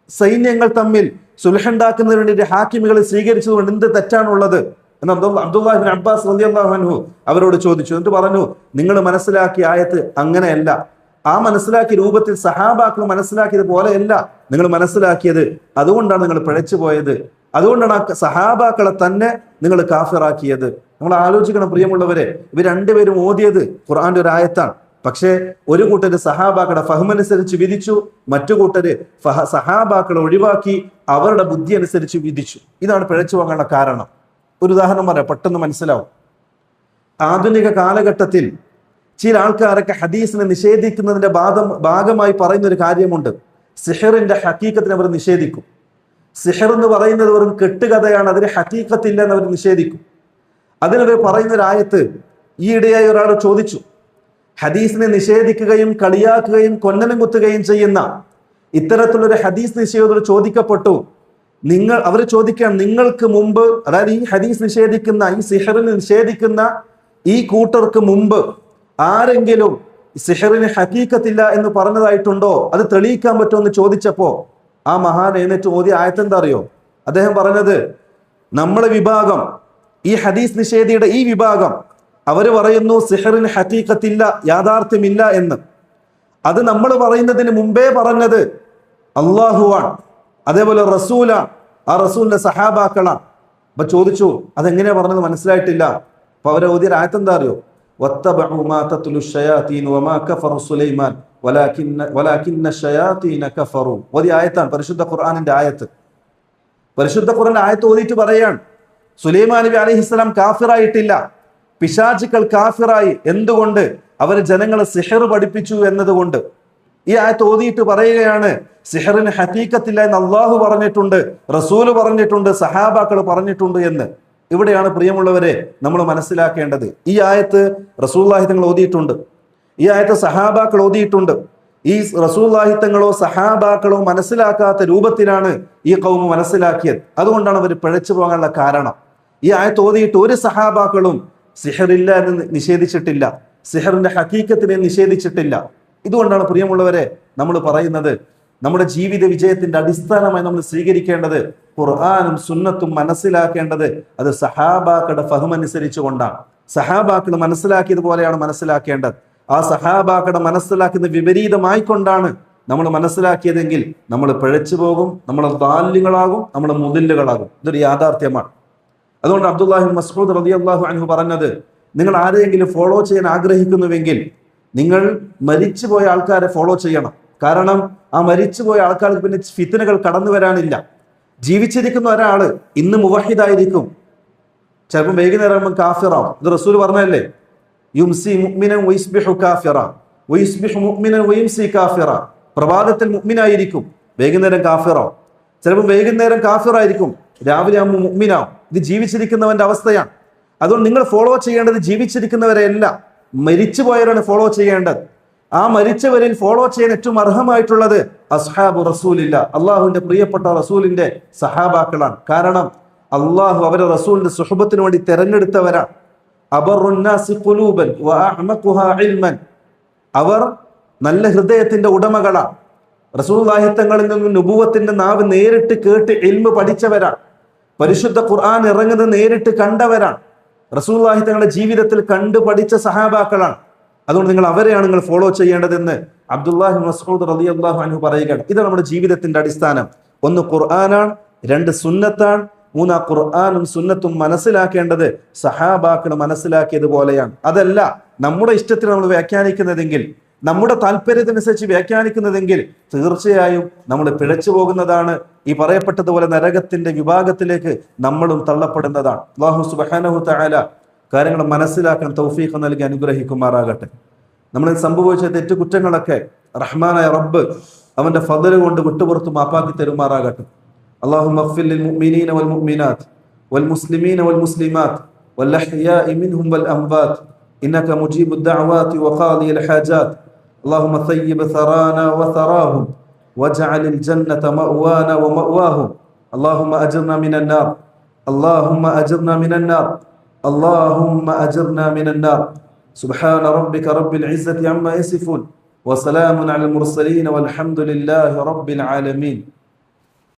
സൈന്യങ്ങൾ തമ്മിൽ സുൽഹുണ്ടാക്കുന്നതിന് വേണ്ടി ഹാക്കിമുകളെ സ്വീകരിച്ചതുകൊണ്ട് എന്ത് തെറ്റാണുള്ളത് എന്ന് അബ്ദുല്ലാഹി ഇബ്നു അബ്ബാസ് റളിയല്ലാഹു അൻഹു അവരോട് ചോദിച്ചു. എന്നിട്ട് പറഞ്ഞു, നിങ്ങൾ മനസ്സിലാക്കിയ ആയത്ത് അങ്ങനെയല്ല, ആ മനസ്സിലാക്കിയ രൂപത്തിൽ സഹാബാക്കൾ മനസ്സിലാക്കിയത് പോലെയല്ല നിങ്ങൾ മനസ്സിലാക്കിയത്, അതുകൊണ്ടാണ് നിങ്ങൾ പിഴച്ചു പോയത്, അതുകൊണ്ടാണ് ആ സഹാബാക്കളെ തന്നെ നിങ്ങൾ കാഫിറാക്കിയത്. നമ്മൾ ആലോചിക്കണം പ്രിയമുള്ളവരെ, ഇവർ 2 പേരും ഓതിയത് ഖുർആന്റെ ഒരു ആയത്താണ്. പക്ഷേ ഒരു കൂട്ടര് സഹാബാക്കളുടെ ഫഹ്മനുസരിച്ച് വിധിച്ചു, മറ്റു കൂട്ടര് സഹാബാക്കളെ ഒഴിവാക്കി അവരുടെ ബുദ്ധി അനുസരിച്ച് വിധിച്ചു. ഇതാണ് പിഴച്ചു പോകാനുള്ള കാരണം. ഒരു ഉദാഹരണം പറയാം, പെട്ടെന്ന് മനസ്സിലാവും. ആധുനിക കാലഘട്ടത്തിൽ ചില ആൾക്കാരൊക്കെ ഹദീസിനെ നിഷേധിക്കുന്നതിന്റെ ഭാഗമായി പറയുന്ന ഒരു കാര്യമുണ്ട്. സിഹറിന്റെ ഹക്കീക്കത്തിനെ അവർ നിഷേധിക്കും. സിഹർ എന്ന് പറയുന്നത് വെറും കെട്ടുകഥയാണ്, അതിന് ഹക്കീക്കത്തില്ല എന്ന് അവർ നിഷേധിക്കും. അതിനവർ പറയുന്ന ഒരു ആയത്ത് ഈയിടെയായി ഒരാൾ ചോദിച്ചു, ഹദീസിനെ നിഷേധിക്കുകയും കളിയാക്കുകയും കൊന്നനം കുത്തുകയും ചെയ്യുന്ന ഇത്തരത്തിലൊരു ഹദീസ് നിഷേധത്തോട് ചോദിക്കപ്പെട്ടു. അവർ ചോദിക്കുകയാണ്, നിങ്ങൾക്ക് മുമ്പ്, അതായത് ഈ ഹദീസ് നിഷേധിക്കുന്ന, ഈ സിഹറിനെ നിഷേധിക്കുന്ന ഈ കൂട്ടർക്ക് മുമ്പ് ആരെങ്കിലും സിഹറിന് ഹക്കീക്കത്തില്ല എന്ന് പറഞ്ഞതായിട്ടുണ്ടോ, അത് തെളിയിക്കാൻ പറ്റുമോ എന്ന് ചോദിച്ചപ്പോ ആ മഹാൻ എഴുന്നേറ്റ് ഓതിയ ആയത്തെന്താ അറിയോ? അദ്ദേഹം പറഞ്ഞത്, നമ്മളെ വിഭാഗം, ഈ ഹദീസ് നിഷേധിയുടെ ഈ വിഭാഗം, അവര് പറയുന്നു സിഹറിന് ഹക്കീക്കത്തില്ല, യാഥാർത്ഥ്യമില്ല എന്ന്. അത് നമ്മൾ പറയുന്നതിന് മുമ്പേ പറഞ്ഞത് അള്ളാഹുവാണ്, അതേപോലെ റസൂലാണ്, ആ റസൂലിന്റെ സഹാബാക്കളാണ്. അപ്പൊ ചോദിച്ചു, അതെങ്ങനെയാ പറഞ്ഞത് മനസ്സിലായിട്ടില്ല. അപ്പൊ അവരെ ഓതിയ ആയത്ത് എന്താ അറിയോ? വത്തബഉ മാ തത്ലു ശയാതീൻ വമാ കഫറു സുലൈമാൻ വലാകിന്ന ശയാതീന കഫറു. ഓതി ആയത്താണ്, പരിശുദ്ധ ഖുർആനിന്റെ ആയത്ത്. പരിശുദ്ധ ഖുർആൻ ആയത്ത് ഓതിയിട്ട് പറയാണ്, സുലൈമാൻ നബി അലൈഹിസ്സലാം കാഫിറായിട്ടില്ല, പിശാചുക്കൾ കാഫിറായി. എന്തുകൊണ്ട്? അവർ ജനങ്ങളെ സിഹർ പഠിപ്പിച്ചു എന്നതുകൊണ്ട്. ഈ ആയത്ത് ഓതിയിട്ട് പറയുകയാണ്, സിഹറിന് ഹഖീഖത്തില്ല എന്ന് അള്ളാഹു പറഞ്ഞിട്ടുണ്ട്, റസൂല് പറഞ്ഞിട്ടുണ്ട്, സഹാബാക്കൾ പറഞ്ഞിട്ടുണ്ട് എന്ന്. ഇവിടെയാണ് പ്രിയമുള്ളവരെ നമ്മൾ മനസ്സിലാക്കേണ്ടത്. ഈ ആയത്ത് റസൂലുള്ളാഹി തങ്ങൾ ഓതിയിട്ടുണ്ട്, ഈ ആയത്ത് സഹാബാക്കൾ ഓതിയിട്ടുണ്ട്. ഈ റസൂലുള്ളാഹി തങ്ങളോ സഹാബാക്കളോ മനസ്സിലാക്കാത്ത രൂപത്തിലാണ് ഈ ഖൗമ് മനസ്സിലാക്കിയത്. അതുകൊണ്ടാണ് അവർ പിഴച്ചു പോകാനുള്ള കാരണം. ഈ ആയത്ത് ഓതിയിട്ട് ഒരു സഹാബാക്കളും സിഹറില്ല എന്ന് നിഷേധിച്ചിട്ടില്ല, സിഹറിന്റെ ഹഖീഖത്തിനെ നിഷേധിച്ചിട്ടില്ല. ഇതുകൊണ്ടാണ് പ്രിയമുള്ളവരെ നമ്മൾ പറയുന്നത്, നമ്മുടെ ജീവിത വിജയത്തിന്റെ അടിസ്ഥാനമായി നമ്മൾ സ്വീകരിക്കേണ്ടത് ഖുർആനും സുന്നത്തും മനസ്സിലാക്കേണ്ടത് അത് സഹാബാക്കളുടെ ഫഹ്മനുസരിച്ച് കൊണ്ടാണ്. സഹാബാക്കൾ മനസ്സിലാക്കിയതുപോലെയാണ് മനസ്സിലാക്കേണ്ടത്. ആ സഹാബാക്കളുടെ മനസ്സിലാക്കുന്ന വിപരീതമായിക്കൊണ്ടാണ് നമ്മൾ മനസ്സിലാക്കിയതെങ്കിൽ നമ്മൾ പിഴച്ചു പോകും, നമ്മൾ ദാല്യങ്ങളാകും, നമ്മൾ മുദില്ലുകളാകും. ഇതൊരു യാഥാർത്ഥ്യമാണ്. അതുകൊണ്ട് അബ്ദുല്ലാഹി മസ്ഊദ് റളിയല്ലാഹു അൻഹു പറഞ്ഞത്, നിങ്ങൾ ആരെയെങ്കിലും ഫോളോ ചെയ്യാൻ ആഗ്രഹിക്കുന്നുവെങ്കിൽ നിങ്ങൾ മരിച്ചുപോയ ആൾക്കാരെ ഫോളോ ചെയ്യണം. കാരണം ആ മരിച്ചുപോയ ആൾക്കാർക്ക് പിന്നെ ഫിത്നകൾ കടന്നു വരാനില്ല. ജീവിച്ചിരിക്കുന്ന ഒരാള് ഇന്ന് മുവഹിദായിരിക്കും, ചിലപ്പോൾ വൈകുന്നേരം കാഫിറാവും. ഇത് റസൂൽ പറഞ്ഞല്ലേ, യുംസി മുഅ്മിനൻ വയസ്ബിഹു കാഫിറ വയസ്ബിഹു മുഅ്മിനൻ വയംസി കാഫിറ. പ്രഭാതത്തിൽ മുഅ്മിനായിരിക്കും, വൈകുന്നേരം കാഫിറാവും. ചിലപ്പോൾ വൈകുന്നേരം കാഫിറായിരിക്കും, രാവിലെ ആകുമ്പോൾ മുഅ്മിനാവും. ഇത് ജീവിച്ചിരിക്കുന്നവന്റെ അവസ്ഥയാണ്. അതുകൊണ്ട് നിങ്ങൾ ഫോളോ ചെയ്യേണ്ടത് ജീവിച്ചിരിക്കുന്നവരെയല്ല, മരിച്ചുപോയവരാണ് ഫോളോ ചെയ്യേണ്ടത്. ആ മരിച്ചവരിൽ ഫോളോ ചെയ്യാൻ ഏറ്റവും അർഹമായിട്ടുള്ളത് അസ്ഹാബു റസൂലില്ല, അള്ളാഹുവിന്റെ പ്രിയപ്പെട്ട റസൂലിന്റെ സഹാബാക്കളാണ്. കാരണം അള്ളാഹു അവരെ റസൂലിന്റെ സുഹബത്തിന് വേണ്ടി തെരഞ്ഞെടുത്തവരാണ്. അബറുന്നാസി ഖുലൂബൻ വഅഅമഖുഹാ ഇൽമൻ. അവർ നല്ല ഹൃദയത്തിന്റെ ഉടമകളാണ്. റസൂലുള്ളാഹി തങ്ങളിൽ നിന്നും നുബുവത്തിന്റെ നാവ് നേരിട്ട് കേട്ട് ഇൽമ് പഠിച്ചവരാണ്. പരിശുദ്ധ ഖുർആൻ ഇറങ്ങുന്നത് നേരിട്ട് കണ്ടവരാണ്. റസൂലുള്ളാഹി തങ്ങളുടെ ജീവിതത്തിൽ കണ്ടു പഠിച്ച സഹാബാക്കളാണ്. അതുകൊണ്ട് നിങ്ങൾ അവരെയാണ് നിങ്ങൾ ഫോളോ ചെയ്യേണ്ടതെന്ന് അബ്ദുല്ലാഹി മസ്ഊദ് റളിയല്ലാഹു അൻഹു പറയുകയാണ്. ഇത് നമ്മുടെ ജീവിതത്തിന്റെ അടിസ്ഥാനം. ഒന്ന് ഖുർആനാണ്, രണ്ട് സുന്നത്താണ്, മൂന്ന് ഖുർആനും സുന്നത്തും മനസ്സിലാക്കേണ്ടത് സഹാബാക്കൾ മനസ്സിലാക്കിയതുപോലെയാണ്. അതല്ല നമ്മുടെ ഇഷ്ടത്തിന് നമ്മൾ വ്യാഖ്യാനിക്കുന്നതെങ്കിൽ, നമ്മുടെ താല്പര്യത്തിനനുസരിച്ച് വ്യാഖ്യാനിക്കുന്നതെങ്കിൽ തീർച്ചയായും നമ്മൾ പിഴച്ചു പോകുന്നതാണ്. ഈ പറയപ്പെട്ടതുപോലെ നരകത്തിന്റെ വിഭാഗത്തിലേക്ക് നമ്മളും തള്ളപ്പെടുന്നതാണ്. അല്ലാഹു സുബ്ഹാനഹു തആല കാര്യങ്ങൾ മനസ്സിലാക്കാൻ തൗഫീഖ് നൽകി അനുഗ്രഹിക്കുമാറാകട്ടെ. നമ്മൾ സംഭവിച്ച തെറ്റുകുറ്റങ്ങളൊക്കെ റഹ്മാനായ റബ്ബ് അവന്റെ ഫദ്ല് കൊണ്ട് വിട്ടുപുറത്ത് മാപ്പാക്കി തരുമാറാകട്ടെ. اللهم اغفر للمؤمنين والمؤمنات والمسلمين والمسلمات والأحياء منهم والأموات إنك مجيب الدعوات وقاضي الحاجات. اللهم ثيب ثرانا وثراهم واجعل الجنة مأوانا ومأواهم. اللهم أجرنا من النار، اللهم أجرنا من النار، اللهم أجرنا من النار. سبحان ربك رب العزة عما يصفون وسلام على المرسلين والحمد لله رب العالمين.